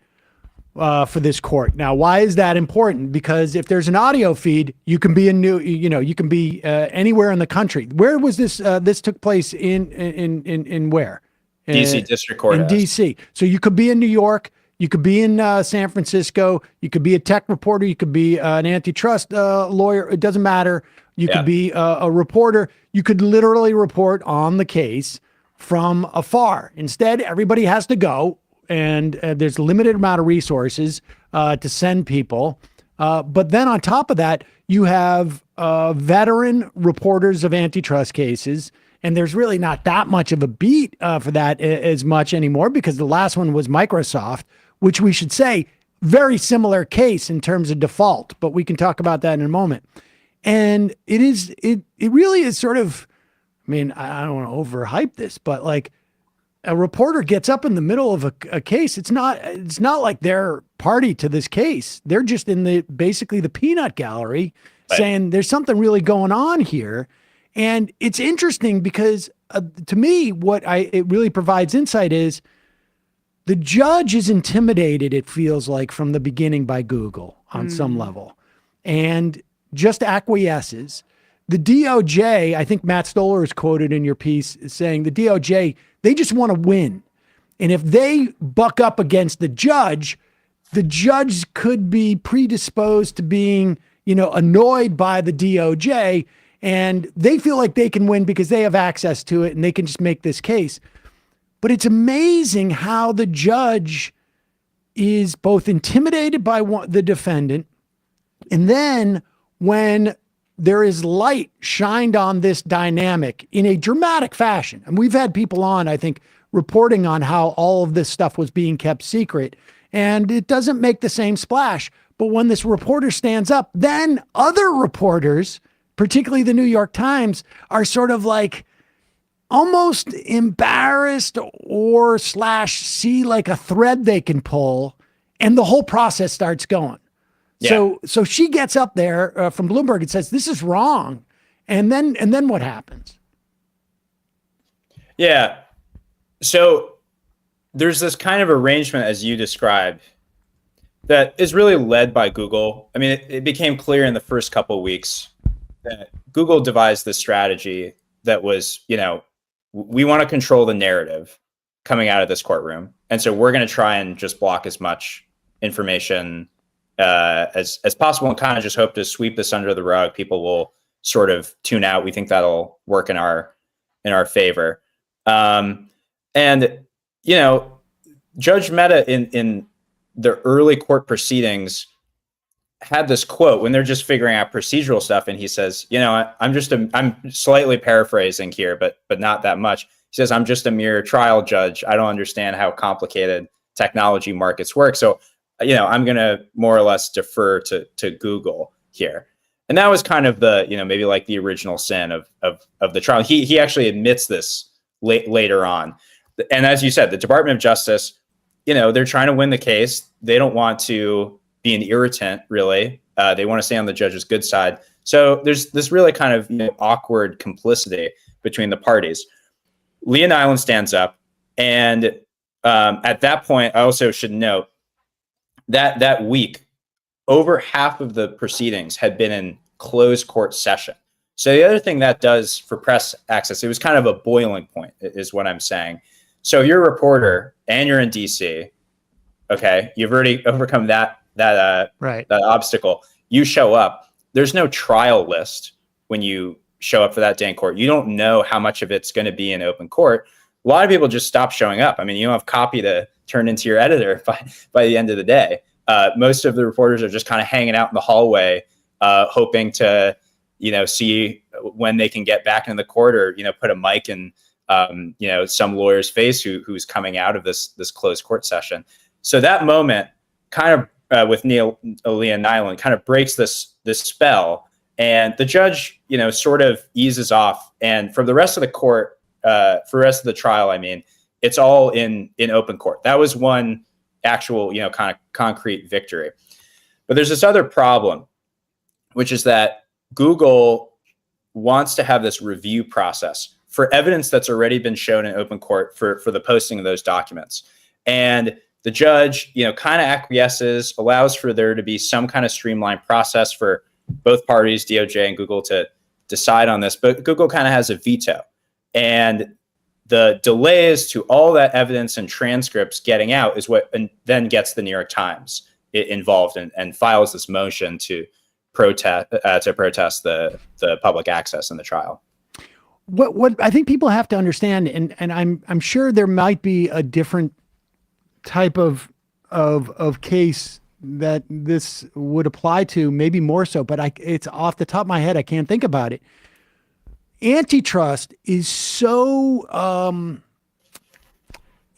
for this court. Now, why is that important? Because if there's an audio feed, you can be you can be anywhere in the country. Where was this? This took place in where? DC District Court. In DC. So you could be in New York. You could be in San Francisco. You could be a tech reporter. You could be an antitrust lawyer. It doesn't matter. You could be a reporter. You could literally report on the case from afar. Instead, everybody has to go, and there's a limited amount of resources to send people. But then on top of that, you have veteran reporters of antitrust cases. And there's really not that much of a beat for that as much anymore, because the last one was Microsoft, which we should say, very similar case in terms of default, but we can talk about that in a moment. And it really is sort of, I mean, I don't want to overhype this, but like a reporter gets up in the middle of a case. It's not like they're party to this case. They're just in basically the peanut gallery, right, saying there's something really going on here. And it's interesting because to me, it really provides insight is the judge is intimidated, it feels like, from the beginning by Google on some level, and just acquiesces. the DOJ, I think Matt Stoller is quoted in your piece saying the DOJ, they just want to win. And if they buck up against the judge could be predisposed to being, annoyed by the DOJ, and they feel like they can win because they have access to it and they can just make this case. But it's amazing how the judge is both intimidated by the defendant, and then when there is light shined on this dynamic in a dramatic fashion, and we've had people on, I think, reporting on how all of this stuff was being kept secret, and it doesn't make the same splash. But when this reporter stands up, then other reporters, particularly the New York Times, are sort of like almost embarrassed or / see like a thread they can pull, and the whole process starts going. Yeah. So she gets up there from Bloomberg and says, this is wrong. And then what happens? Yeah. So there's this kind of arrangement, as you described, that is really led by Google. I mean, it became clear in the first couple of weeks that Google devised this strategy that was, we want to control the narrative coming out of this courtroom. And so we're going to try and just block as much information as possible and kind of just hope to sweep this under the rug. People will sort of tune out. We think that'll work in our favor. And, Judge Mehta in the early court proceedings had this quote when they're just figuring out procedural stuff. And he says, I'm slightly paraphrasing here, but not that much. He says, I'm just a mere trial judge. I don't understand how complicated technology markets work. So, I'm going to more or less defer to Google here. And that was kind of the, maybe like the original sin of the trial. He actually admits this later on. And as you said, the Department of Justice, they're trying to win the case. They don't want to be an irritant, really. They want to stay on the judge's good side. So there's this really kind of awkward complicity between the parties. Leah Nyland stands up. And at that point, I also should note that week, over half of the proceedings had been in closed court session. So the other thing that does for press access, it was kind of a boiling point, is what I'm saying. So you're a reporter and you're in DC. Okay, you've already overcome that obstacle. You show up. There's no trial list when you show up for that day in court. You don't know how much of it's going to be in open court. A lot of people just stop showing up. I mean, you don't have copy to turn into your editor by the end of the day. Most of the reporters are just kind of hanging out in the hallway, hoping to, see when they can get back into the court, or, put a mic in, some lawyer's face who's coming out of this closed court session. So that moment kind of with Leah Nyland kind of breaks this spell, and the judge, sort of eases off. And for the rest of the court, for the rest of the trial, I mean, it's all in open court. That was one actual, kind of concrete victory. But there's this other problem, which is that Google wants to have this review process for evidence that's already been shown in open court for the posting of those documents. And the judge, kind of acquiesces, allows for there to be some kind of streamlined process for both parties, DOJ and Google, to decide on this. But Google kind of has a veto. And the delays to all that evidence and transcripts getting out is what then gets the New York Times involved and files this motion to protest the public access in the trial. What I think people have to understand, and I'm sure there might be a different type of case that this would apply to, maybe more so, but it's off the top of my head. I can't think about it. Antitrust is so,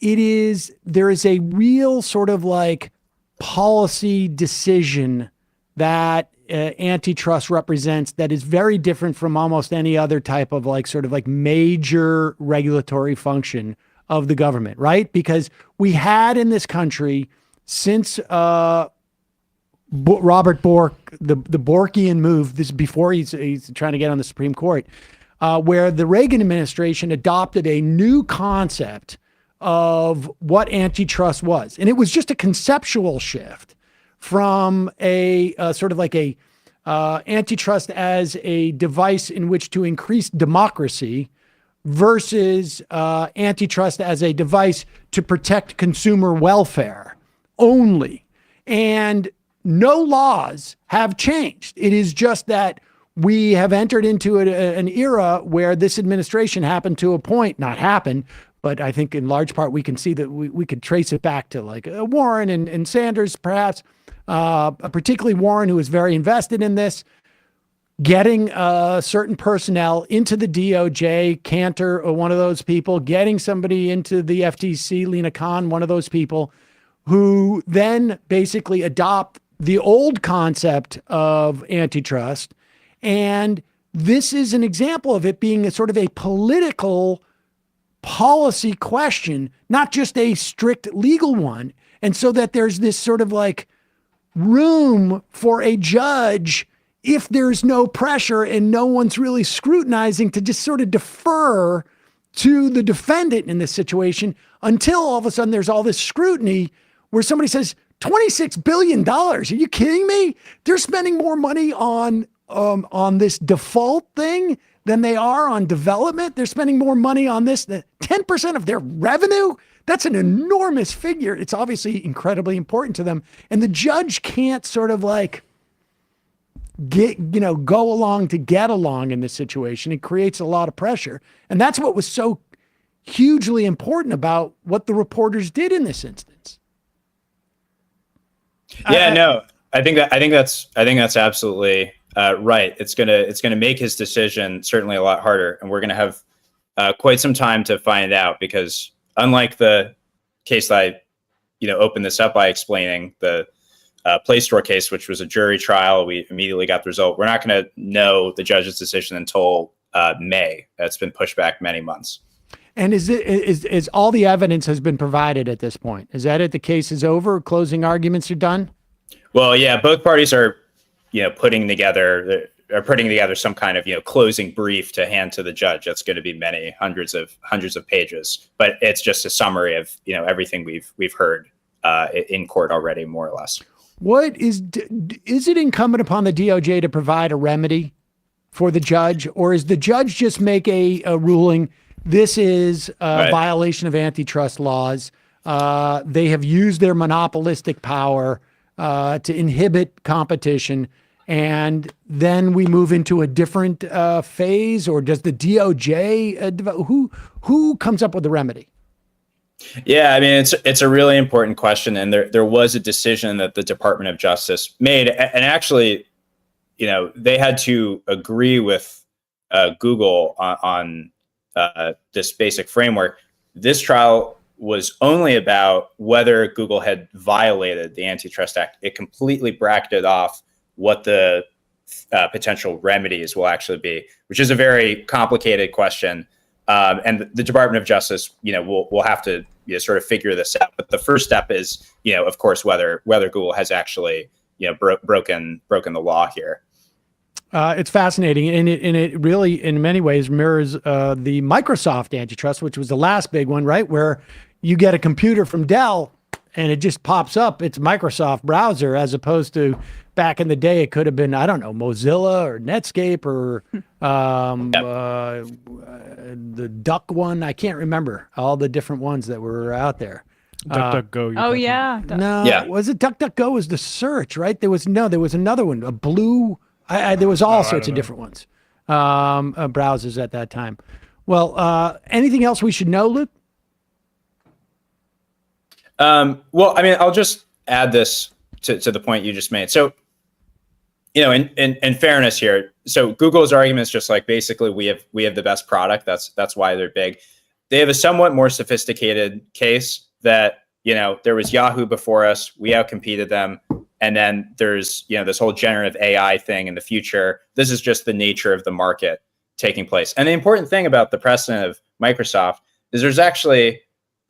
there is a real sort of like policy decision that antitrust represents that is very different from almost any other type of like sort of like major regulatory function of the government, right? Because we had in this country since Robert Bork, the Borkian move, this is before he's trying to get on the Supreme Court, where the Reagan administration adopted a new concept of what antitrust was. And it was just a conceptual shift from a sort of like a antitrust as a device in which to increase democracy versus antitrust as a device to protect consumer welfare only. And no laws have changed. It is just that we have entered into an era where this administration happened to a point, not happened, but I think in large part we can see that we could trace it back to like Warren and Sanders, perhaps, particularly Warren, who was very invested in this, getting certain personnel into the DOJ, Cantor, one of those people, getting somebody into the FTC, Lena Khan, one of those people, who then basically adopt the old concept of antitrust. And this is an example of it being a sort of a political policy question, not just a strict legal one. And so that there's this sort of like room for a judge, if there's no pressure and no one's really scrutinizing, to just sort of defer to the defendant in this situation until all of a sudden there's all this scrutiny where somebody says, $26 billion. Are you kidding me? They're spending more money on this default thing than they are on development. They're spending more money on this than 10% of their revenue. That's an enormous figure. It's obviously incredibly important to them. And the judge can't sort of like go along to get along in this situation. It creates a lot of pressure. And that's what was so hugely important about what the reporters did in this instance. Yeah, no, I think that's absolutely right. It's gonna make his decision certainly a lot harder, and we're gonna have quite some time to find out, because unlike the case that I opened this up by explaining, the Play Store case, which was a jury trial, we immediately got the result. We're not going to know the judge's decision until May. It's been pushed back many months. And is all the evidence has been provided at this point? Is that it? The case is over? Closing arguments are done? Well, yeah, both parties are, putting together some kind of, closing brief to hand to the judge. That's going to be many hundreds of pages, but it's just a summary of, everything we've heard in court already, more or less. What is it incumbent upon the DOJ to provide a remedy for the judge, or is the judge just make a ruling? This is a violation of antitrust laws. They have used their monopolistic power to inhibit competition, and then we move into a different phase? Or does the DOJ who comes up with the remedy? Yeah, I mean, it's a really important question, and there was a decision that the Department of Justice made, and actually, they had to agree with Google on this basic framework. This trial was only about whether Google had violated the Antitrust Act. It completely bracketed off what the potential remedies will actually be, which is a very complicated question. And the Department of Justice, will have to sort of figure this out. But the first step is, of course, whether Google has actually, broken the law here. It's fascinating, and it really, in many ways, mirrors the Microsoft antitrust, which was the last big one, right? Where you get a computer from Dell, and it just pops up. It's Microsoft browser, as opposed to back in the day, it could have been, I don't know, Mozilla or Netscape or the Duck one. I can't remember all the different ones that were out there. DuckDuckGo. Oh yeah. Was it DuckDuckGo? Was the search, right? There was another one, a blue. There was all sorts of different ones, browsers at that time. Well, anything else we should know, Luke? Well, I mean, I'll just add this to the point you just made. So, in fairness here, so Google's argument is just like, basically we have the best product. That's why they're big. They have a somewhat more sophisticated case that, there was Yahoo before us. We outcompeted them. And then there's, this whole generative AI thing in the future. This is just the nature of the market taking place. And the important thing about the precedent of Microsoft is there's actually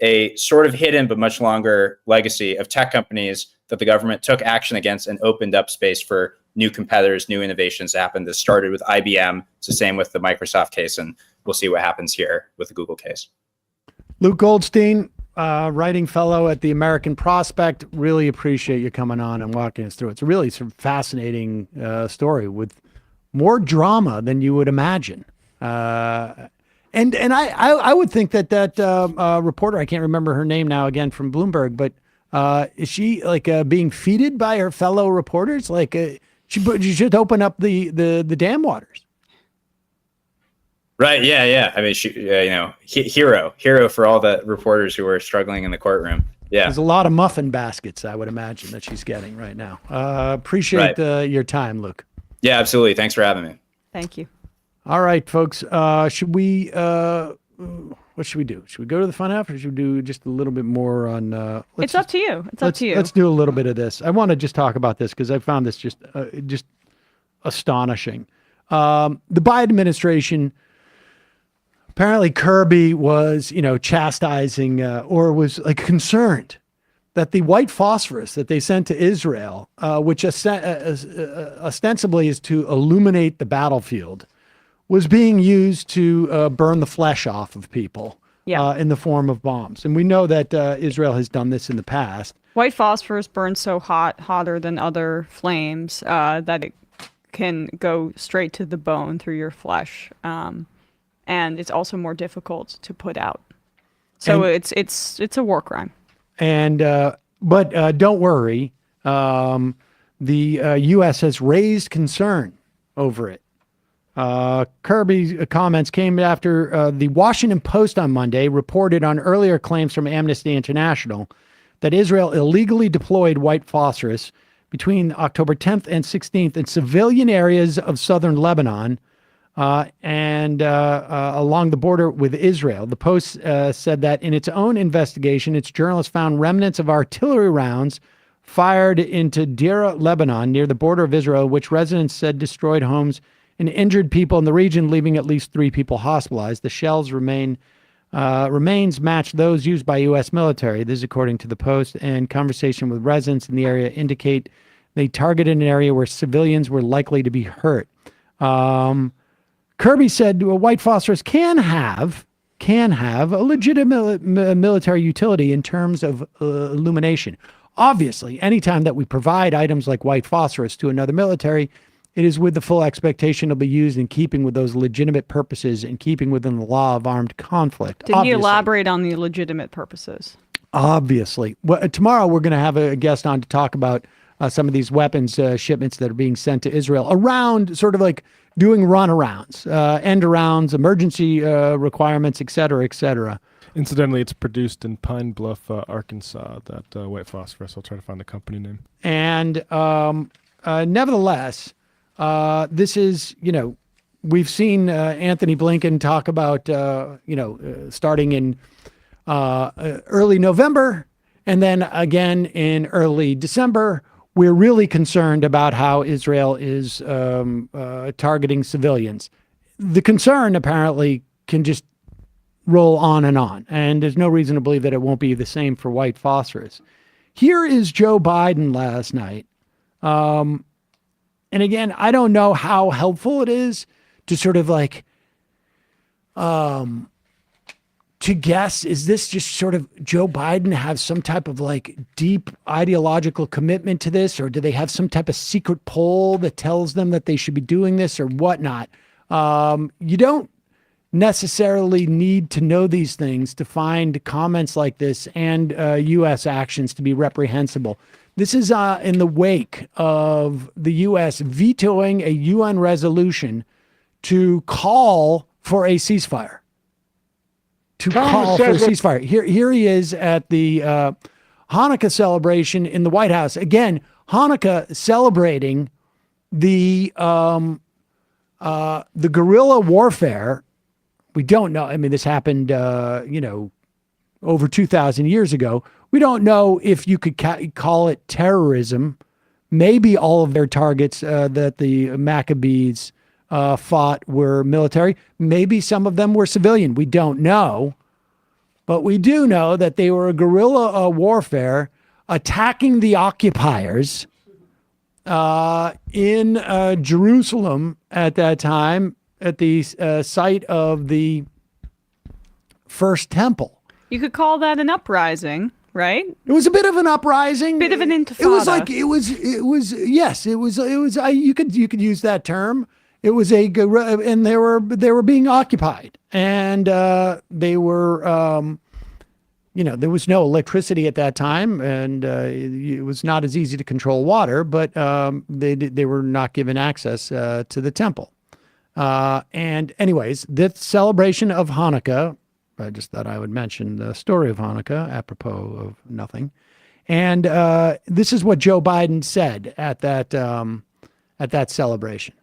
a sort of hidden but much longer legacy of tech companies that the government took action against and opened up space for new competitors, new innovations to happen. This started with IBM. It's the same with the Microsoft case, and we'll see what happens here with the Google case. Luke Goldstein, writing fellow at the American Prospect. Really appreciate you coming on and walking us through it. It's a really sort of fascinating story with more drama than you would imagine. And I would think that reporter, I can't remember her name now again from Bloomberg, but is she like being feted by her fellow reporters? Like she should open up the dam waters. Right. Yeah. Yeah. I mean, she, hero for all the reporters who are struggling in the courtroom. Yeah. There's a lot of muffin baskets, I would imagine, that she's getting right now. Appreciate your time, Luke. Yeah, absolutely. Thanks for having me. Thank you. All right, folks. Should we, what should we do? Should we go to the fun app, or should we do just a little bit more on, It's up to you. It's up to you. Let's do a little bit of this. I want to just talk about this because I found this just astonishing. The Biden administration, apparently Kirby was, chastising or was like concerned that the white phosphorus that they sent to Israel, which ostensibly is to illuminate the battlefield, was being used to burn the flesh off of people in the form of bombs. And we know that Israel has done this in the past. White phosphorus burns so hotter than other flames, that it can go straight to the bone through your flesh. And it's also more difficult to put out. So it's a war crime. And but don't worry, the U.S. has raised concern over it. Kirby's comments came after the Washington Post on Monday reported on earlier claims from Amnesty International that Israel illegally deployed white phosphorus between October 10th and 16th in civilian areas of southern Lebanon and along the border with Israel. The Post said that in its own investigation, its journalists found remnants of artillery rounds fired into Deira, Lebanon, near the border of Israel, which residents said destroyed homes and injured people in the region, leaving at least 3 people hospitalized. The shells remains match those used by U.S. military. This is according to the Post, and conversation with residents in the area indicate they targeted an area where civilians were likely to be hurt. Kirby said white phosphorus can have a legitimate military utility in terms of illumination. Obviously, anytime that we provide items like white phosphorus to another military, it is with the full expectation it'll be used in keeping with those legitimate purposes, in keeping within the law of armed conflict. Did you elaborate on the legitimate purposes? Obviously. Well, tomorrow we're going to have a guest on to talk about some of these weapons shipments that are being sent to Israel around sort of like doing runarounds, end arounds, emergency requirements, et cetera, et cetera. Incidentally, it's produced in Pine Bluff, Arkansas, that white phosphorus. I'll try to find the company name. And nevertheless, this is, we've seen Anthony Blinken talk about, starting in early November and then again in early December. We're really concerned about how Israel is targeting civilians. The concern apparently can just roll on, and there's no reason to believe that it won't be the same for white phosphorus. Here is Joe Biden last night. And again, I don't know how helpful it is to sort of like, to guess, is this just sort of Joe Biden have some type of like deep ideological commitment to this, or do they have some type of secret poll that tells them that they should be doing this or whatnot? You don't necessarily need to know these things to find comments like this and U.S. actions to be reprehensible. This is in the wake of the U.S. vetoing a UN resolution to call for a ceasefire. Here he is at the Hanukkah celebration in the White House. Again, Hanukkah celebrating the guerrilla warfare. We don't know. I mean, this happened, over 2,000 years ago. We don't know if you could call it terrorism. Maybe all of their targets that the Maccabees fought were military. Maybe some of them were civilian. We don't know. But we do know that they were a guerrilla warfare attacking the occupiers in Jerusalem at that time, at the site of the first temple. You could call that an uprising, right? It was a bit of an uprising. Bit of an intifada. It was like yes, you could use that term. It was and they were being occupied, and they were there was no electricity at that time, and it was not as easy to control water, but they were not given access to the temple. And anyways, the celebration of Hanukkah, I just thought I would mention the story of Hanukkah, apropos of nothing. And this is what Joe Biden said at that celebration.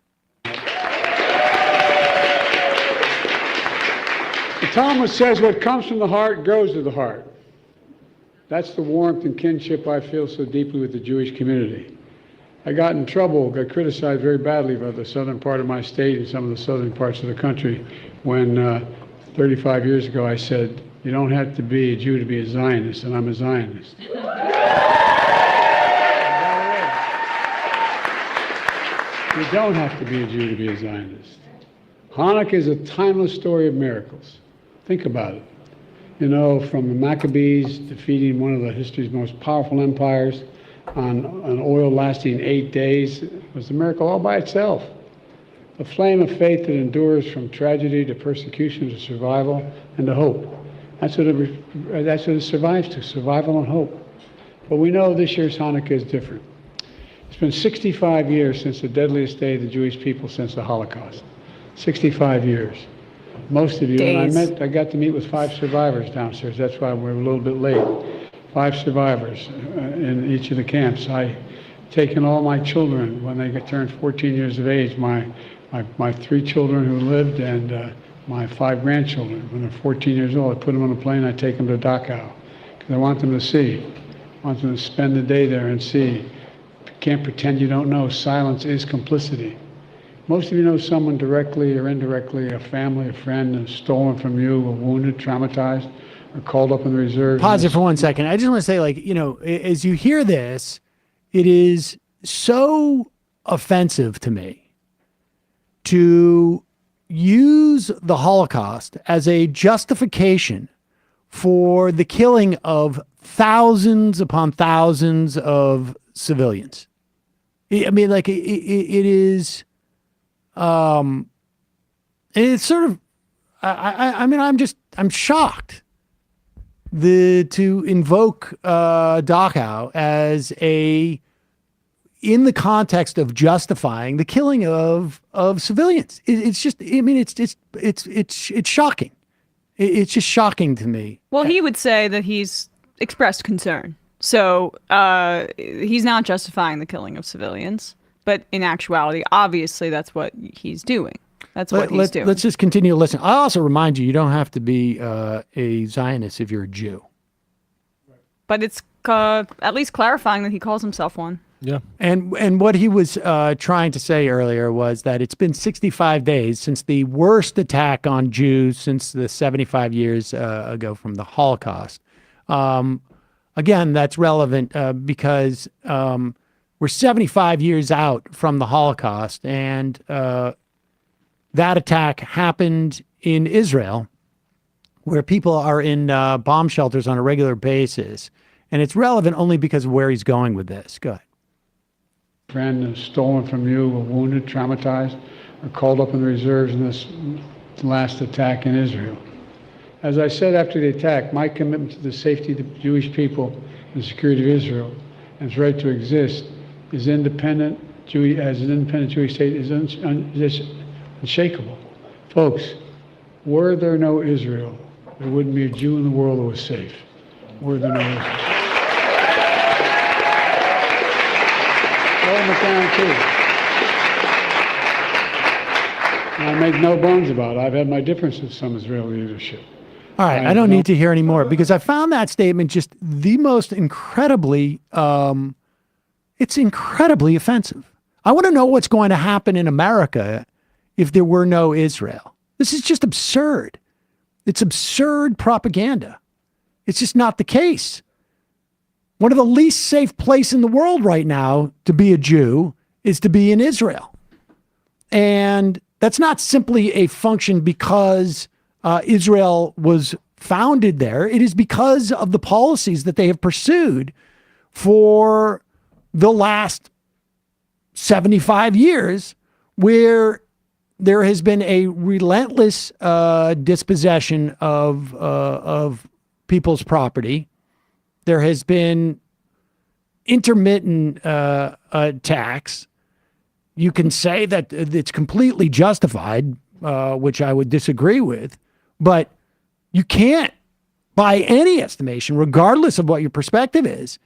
The Talmud says what comes from the heart goes to the heart. That's the warmth and kinship I feel so deeply with the Jewish community. I got in trouble, got criticized very badly by the southern part of my state and some of the southern parts of the country when 35 years ago I said, you don't have to be a Jew to be a Zionist, and I'm a Zionist. You don't have to be a Jew to be a Zionist. Hanukkah is a timeless story of miracles. Think about it. You know, from the Maccabees defeating one of the history's most powerful empires on an oil lasting 8 days was a miracle all by itself. The flame of faith that endures from tragedy to persecution to survival and to hope. That's what it survives to, survival and hope. But we know this year's Hanukkah is different. It's been 65 years since the deadliest day of the Jewish people since the Holocaust. 65 years. Most of you, Days. and I got to meet with 5 survivors downstairs. That's why we're a little bit late. 5 survivors in each of the camps. I taken all my children when they turned 14 years of age. My 3 children who lived and my 5 grandchildren. When they're 14 years old, I put them on a plane. I take them to Dachau because I want them to see. I want them to spend the day there and see. You can't pretend you don't know. Silence is complicity. Most of you know someone directly or indirectly, a family, a friend, is stolen from you, or wounded, traumatized, or called up in the reserves. Pause it for 1 second. I just want to say, as you hear this, it is so offensive to me to use the Holocaust as a justification for the killing of thousands upon thousands of civilians. I mean, it is... it's sort of, I'm shocked to invoke Dachau as in the context of justifying the killing of civilians. It's just, it's shocking. It's just shocking to me. Well, he would say that he's expressed concern. So he's not justifying the killing of civilians. But in actuality, obviously, that's what he's doing. That's what he's doing. Let's just continue to listen. I'll also remind you, you don't have to be a Zionist if you're a Jew. But it's at least clarifying that he calls himself one. Yeah. And what he was trying to say earlier was that it's been 65 days since the worst attack on Jews since the 75 years ago from the Holocaust. Again, that's relevant because... we're 75 years out from the Holocaust, and that attack happened in Israel, where people are in bomb shelters on a regular basis. And it's relevant only because of where he's going with this. Go ahead. Friend is stolen from you, or wounded, traumatized, or called up in the reserves in this last attack in Israel. As I said after the attack, my commitment to the safety of the Jewish people and the security of Israel and its right to exist as an independent Jewish state is unshakable. Folks, were there no Israel, there wouldn't be a Jew in the world who was safe. Were there no Israel. Ultimate guarantee. And I make no bones about it. I've had my differences with some Israeli leadership. All right, I don't need to hear any more because I found that statement just the most incredibly... it's incredibly offensive. I want to know what's going to happen in America if there were no Israel. This is just absurd. It's absurd propaganda. It's just not the case. One of the least safe places in the world right now to be a Jew is to be in Israel. And that's not simply a function because Israel was founded there, it is because of the policies that they have pursued for the last 75 years, where there has been a relentless dispossession of people's property. There has been intermittent attacks. You can say that it's completely justified, which I would disagree with, but you can't, by any estimation, regardless of what your perspective is,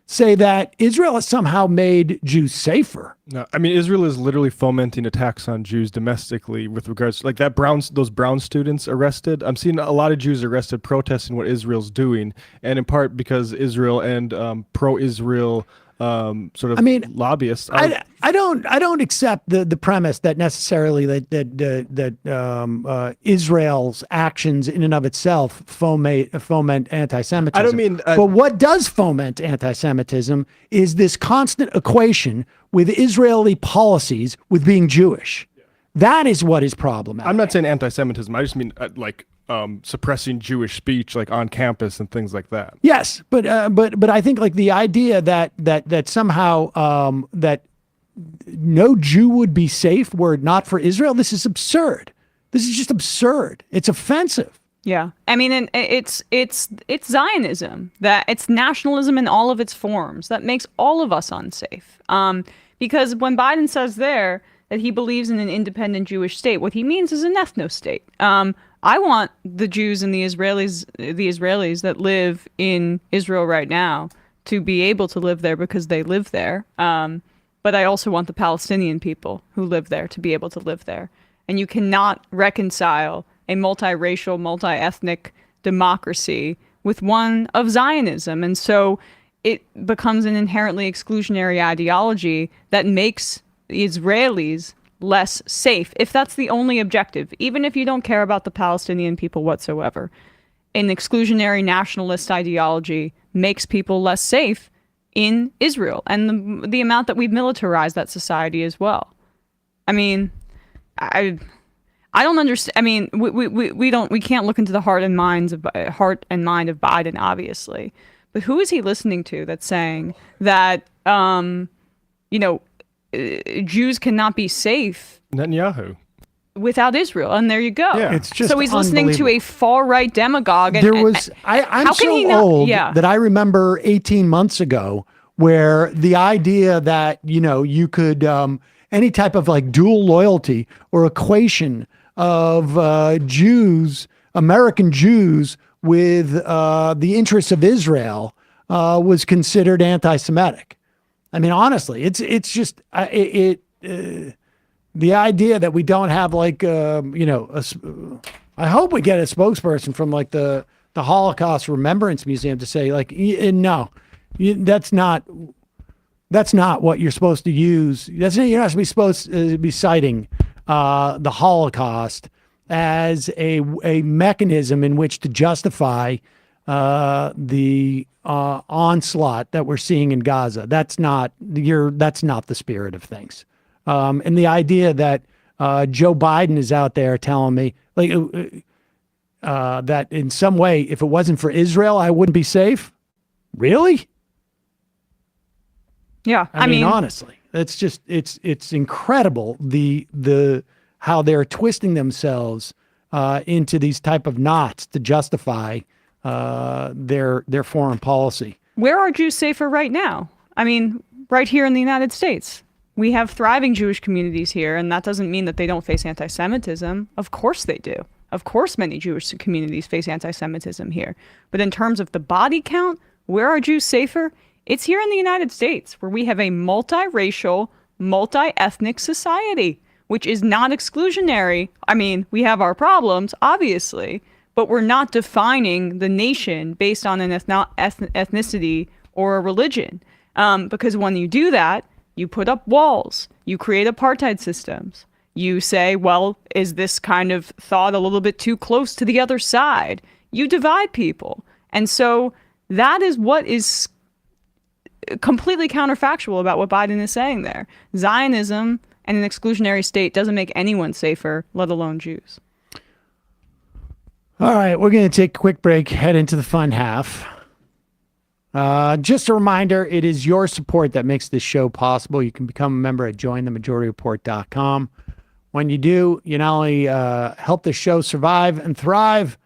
say that Israel has somehow made Jews safer. No, I mean, Israel is literally fomenting attacks on Jews domestically with regards to, like, those Brown students arrested. I'm seeing a lot of Jews arrested protesting what Israel's doing, and in part because Israel and pro-Israel lobbyists. I don't accept the premise that necessarily that Israel's actions in and of itself foment anti-Semitism. I don't mean, but what does foment anti-Semitism is this constant equation with Israeli policies with being Jewish. That is what is problematic. I'm not saying anti-Semitism. I just mean suppressing Jewish speech, like on campus and things like that. Yes, but I think like the idea that somehow that no Jew would be safe were it not for Israel. This is absurd. This is just absurd. It's offensive. Yeah, I mean, and it's Zionism, that it's nationalism in all of its forms that makes all of us unsafe. Because when Biden says there that he believes in an independent Jewish state, what he means is an ethno-state. I want the Jews and the Israelis that live in Israel right now to be able to live there because they live there. But I also want the Palestinian people who live there to be able to live there. And you cannot reconcile a multiracial, multi-ethnic democracy with one of Zionism. And so it becomes an inherently exclusionary ideology that makes the Israelis less safe, if that's the only objective, even if you don't care about the Palestinian people whatsoever. An exclusionary nationalist ideology makes people less safe in Israel, and the amount that we've militarized that society as well. I mean, I don't understand. I mean, we can't look into the heart and mind of Biden, obviously, but who is he listening to that's saying that Jews cannot be safe? Netanyahu. Without Israel, and there you go. Yeah, it's just so he's listening to a far-right demagogue. And, I'm so old that I remember 18 months ago where the idea that, you could, any type of like dual loyalty or equation of Jews, American Jews, with the interests of Israel was considered anti-Semitic. I mean, honestly, it's just the idea that we don't have like I hope we get a spokesperson from like the Holocaust Remembrance Museum to say like no, that's not what you're supposed to use. You're not supposed to be citing the Holocaust as a mechanism in which to justify the onslaught that we're seeing in Gaza. That's not the spirit of things. And the idea that Joe Biden is out there telling me like that in some way, if it wasn't for Israel, I wouldn't be safe. Really? Yeah, I mean, honestly, it's just it's incredible the how they're twisting themselves into these type of knots to justify their foreign policy. Where are Jews safer right now? I mean, right here in the United States. We have thriving Jewish communities here, and that doesn't mean that they don't face anti-Semitism. Of course they do. Of course many Jewish communities face anti-Semitism here. But in terms of the body count, where are Jews safer? It's here in the United States, where we have a multiracial, multi-ethnic society, which is not exclusionary. I mean, we have our problems, obviously, but we're not defining the nation based on an ethnicity or a religion. Because when you do that, you put up walls, you create apartheid systems. You say, well, is this kind of thought a little bit too close to the other side? You divide people. And so that is what is completely counterfactual about what Biden is saying there. Zionism and an exclusionary state doesn't make anyone safer, let alone Jews. All right, we're going to take a quick break, head into the fun half. Just a reminder, it is your support that makes this show possible. You can become a member at jointhemajorityreport.com. When you do, you not only help the show survive and thrive,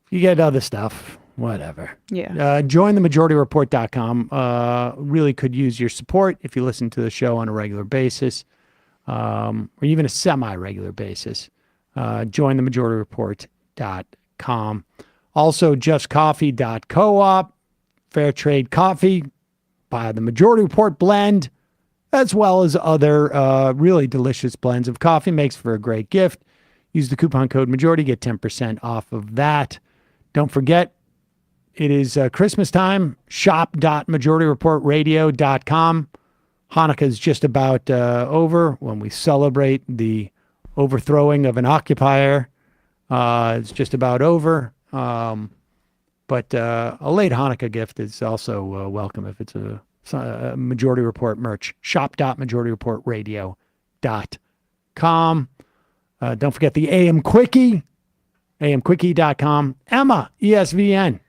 you get other stuff, whatever. Yeah. Jointhemajorityreport.com really could use your support if you listen to the show on a regular basis, or even a semi-regular basis. Jointhemajorityreport.com. Also, justcoffee.coop, fair trade coffee by the Majority Report blend, as well as other really delicious blends of coffee. Makes for a great gift. Use the coupon code Majority, get 10% off of that. Don't forget, it is Christmas time. Shop.majorityreportradio.com. Hanukkah is just about over when we celebrate the overthrowing of an occupier. It's just about over. But a late Hanukkah gift is also welcome if it's a Majority Report merch. Shop.majorityreportradio.com. Don't forget the AM Quickie, amquickie.com. Emma, ESVN.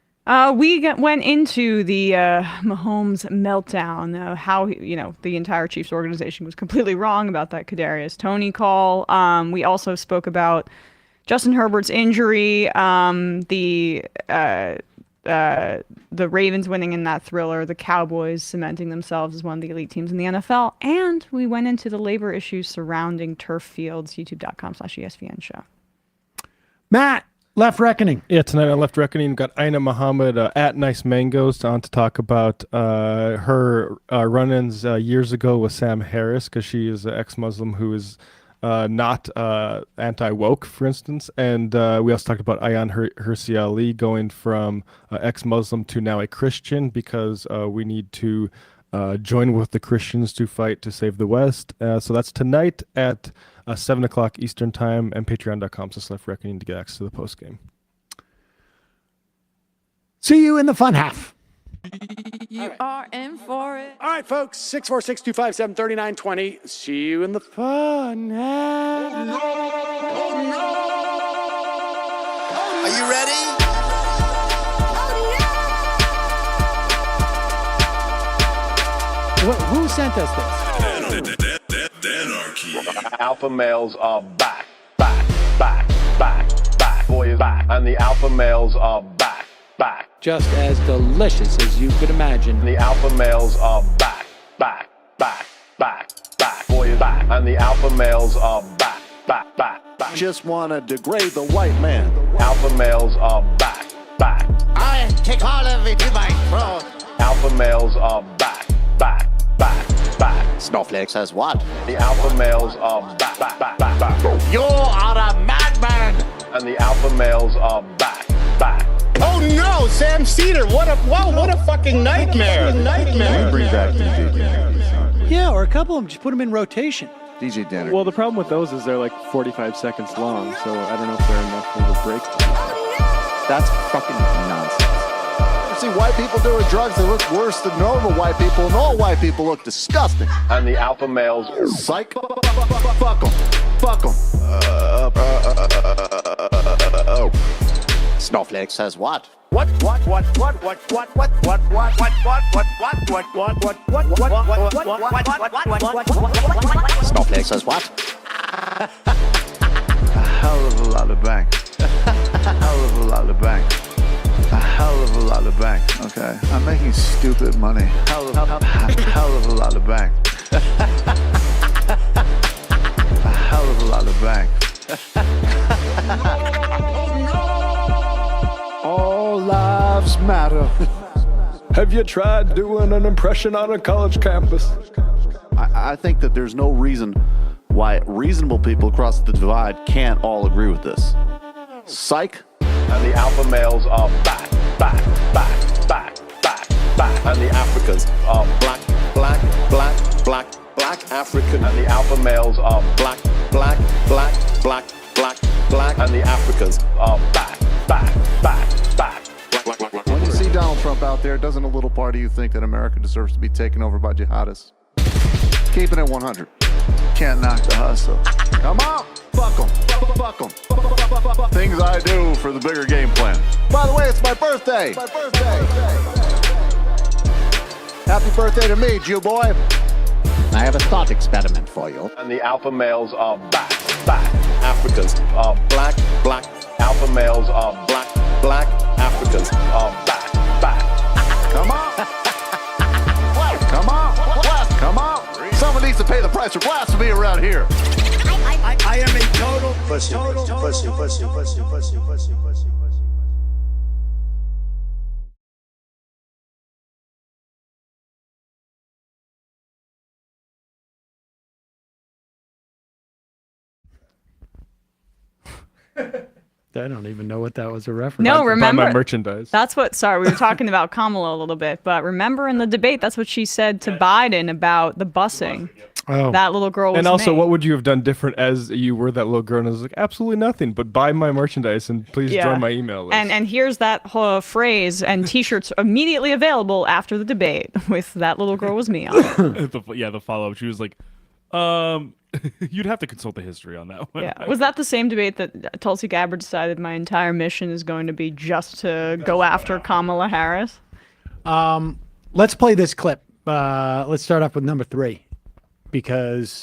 We went into the Mahomes meltdown, how the entire Chiefs organization was completely wrong about that Kadarius Toney call. We also spoke about Justin Herbert's injury, the Ravens winning in that thriller, the Cowboys cementing themselves as one of the elite teams in the NFL, and we went into the labor issues surrounding turf fields, youtube.com/ESPN show. Matt, Left Reckoning. Yeah, tonight on Left Reckoning, we've got Aina Muhammad at Nice Mangoes on to talk about her run-ins years ago with Sam Harris, because she is an ex-Muslim who is not anti-woke, for instance. And we also talked about Ayan Hirsi Ali going from ex-Muslim to now a Christian, because we need to join with the Christians to fight to save the West. So that's tonight at 7 o'clock Eastern Time, and patreon.com/Left Reckoning to get access to the postgame. See you in the fun half. You are in for it. All right, folks, 646-257-3920. See you in the fun half. Are you ready? Who sent us this? Alpha males are back. Boy is back. And the alpha males are back. Just as delicious as you could imagine. The alpha males are back. Boy is back. And the alpha males are back. Just wanna degrade the white man. Alpha males are back. I take all of it in my throat. Alpha males are back. Snowflake says what? The alpha males are back. You are a madman. And the alpha males are back. Oh no, Sam Seder! What a fucking nightmare! Bring back DJ Danner. Yeah, or a couple of them, just put them in rotation. DJ Danner. Well, the problem with those is they're like 45 seconds long, so I don't know if they're enough of a break. That's fucking nonsense. You see white people doing drugs, they look worse than normal white people, and all white people look disgusting. And the alpha males, psych, fuck them. Snowflake says what? Snowflake says what? A hell of a lot of bank. A hell of a lot of bank. A hell of a lot of bank. Okay, I'm making stupid money. Hell of a lot of bank. A hell of a lot of bank. All lives matter. Have you tried doing an impression on a college campus? I think that there's no reason why reasonable people across the divide can't all agree with this. Psych. And the alpha males are back. And the Africans are black African. And the alpha males are black. And the Africans are back. When you see Donald Trump out there, doesn't a little part of you think that America deserves to be taken over by jihadists? Keep it at 100. Can't knock the hustle. Come on! Fuck 'em. Fuck 'em. Things I do for the bigger game plan. By the way, it's my birthday. Happy birthday to me, Jew boy. I have a thought experiment for you. And the alpha males are back. Africans are black. Alpha males are black. Africans are back. Come on. Come on. Someone needs to pay the price for blasphemy around here. I am a total pussy. I don't even know what that was a reference. No, Buy remember my merchandise. That's what. Sorry, we were talking about Kamala a little bit, but remember in the debate, that's what she said to Biden about the busing. Oh. That little girl was And also, May. what would you have done different as you were that little girl? And I was like, absolutely nothing. But buy my merchandise and please join my email list. And here's that whole phrase and T-shirts immediately available after the debate with that little girl was me on it. The follow-up. She was like, you'd have to consult the history on that one. Yeah. Was that the same debate that Tulsi Gabbard decided my entire mission is going to be just to go after Kamala Harris? Let's play this clip. Let's start off with number 3 because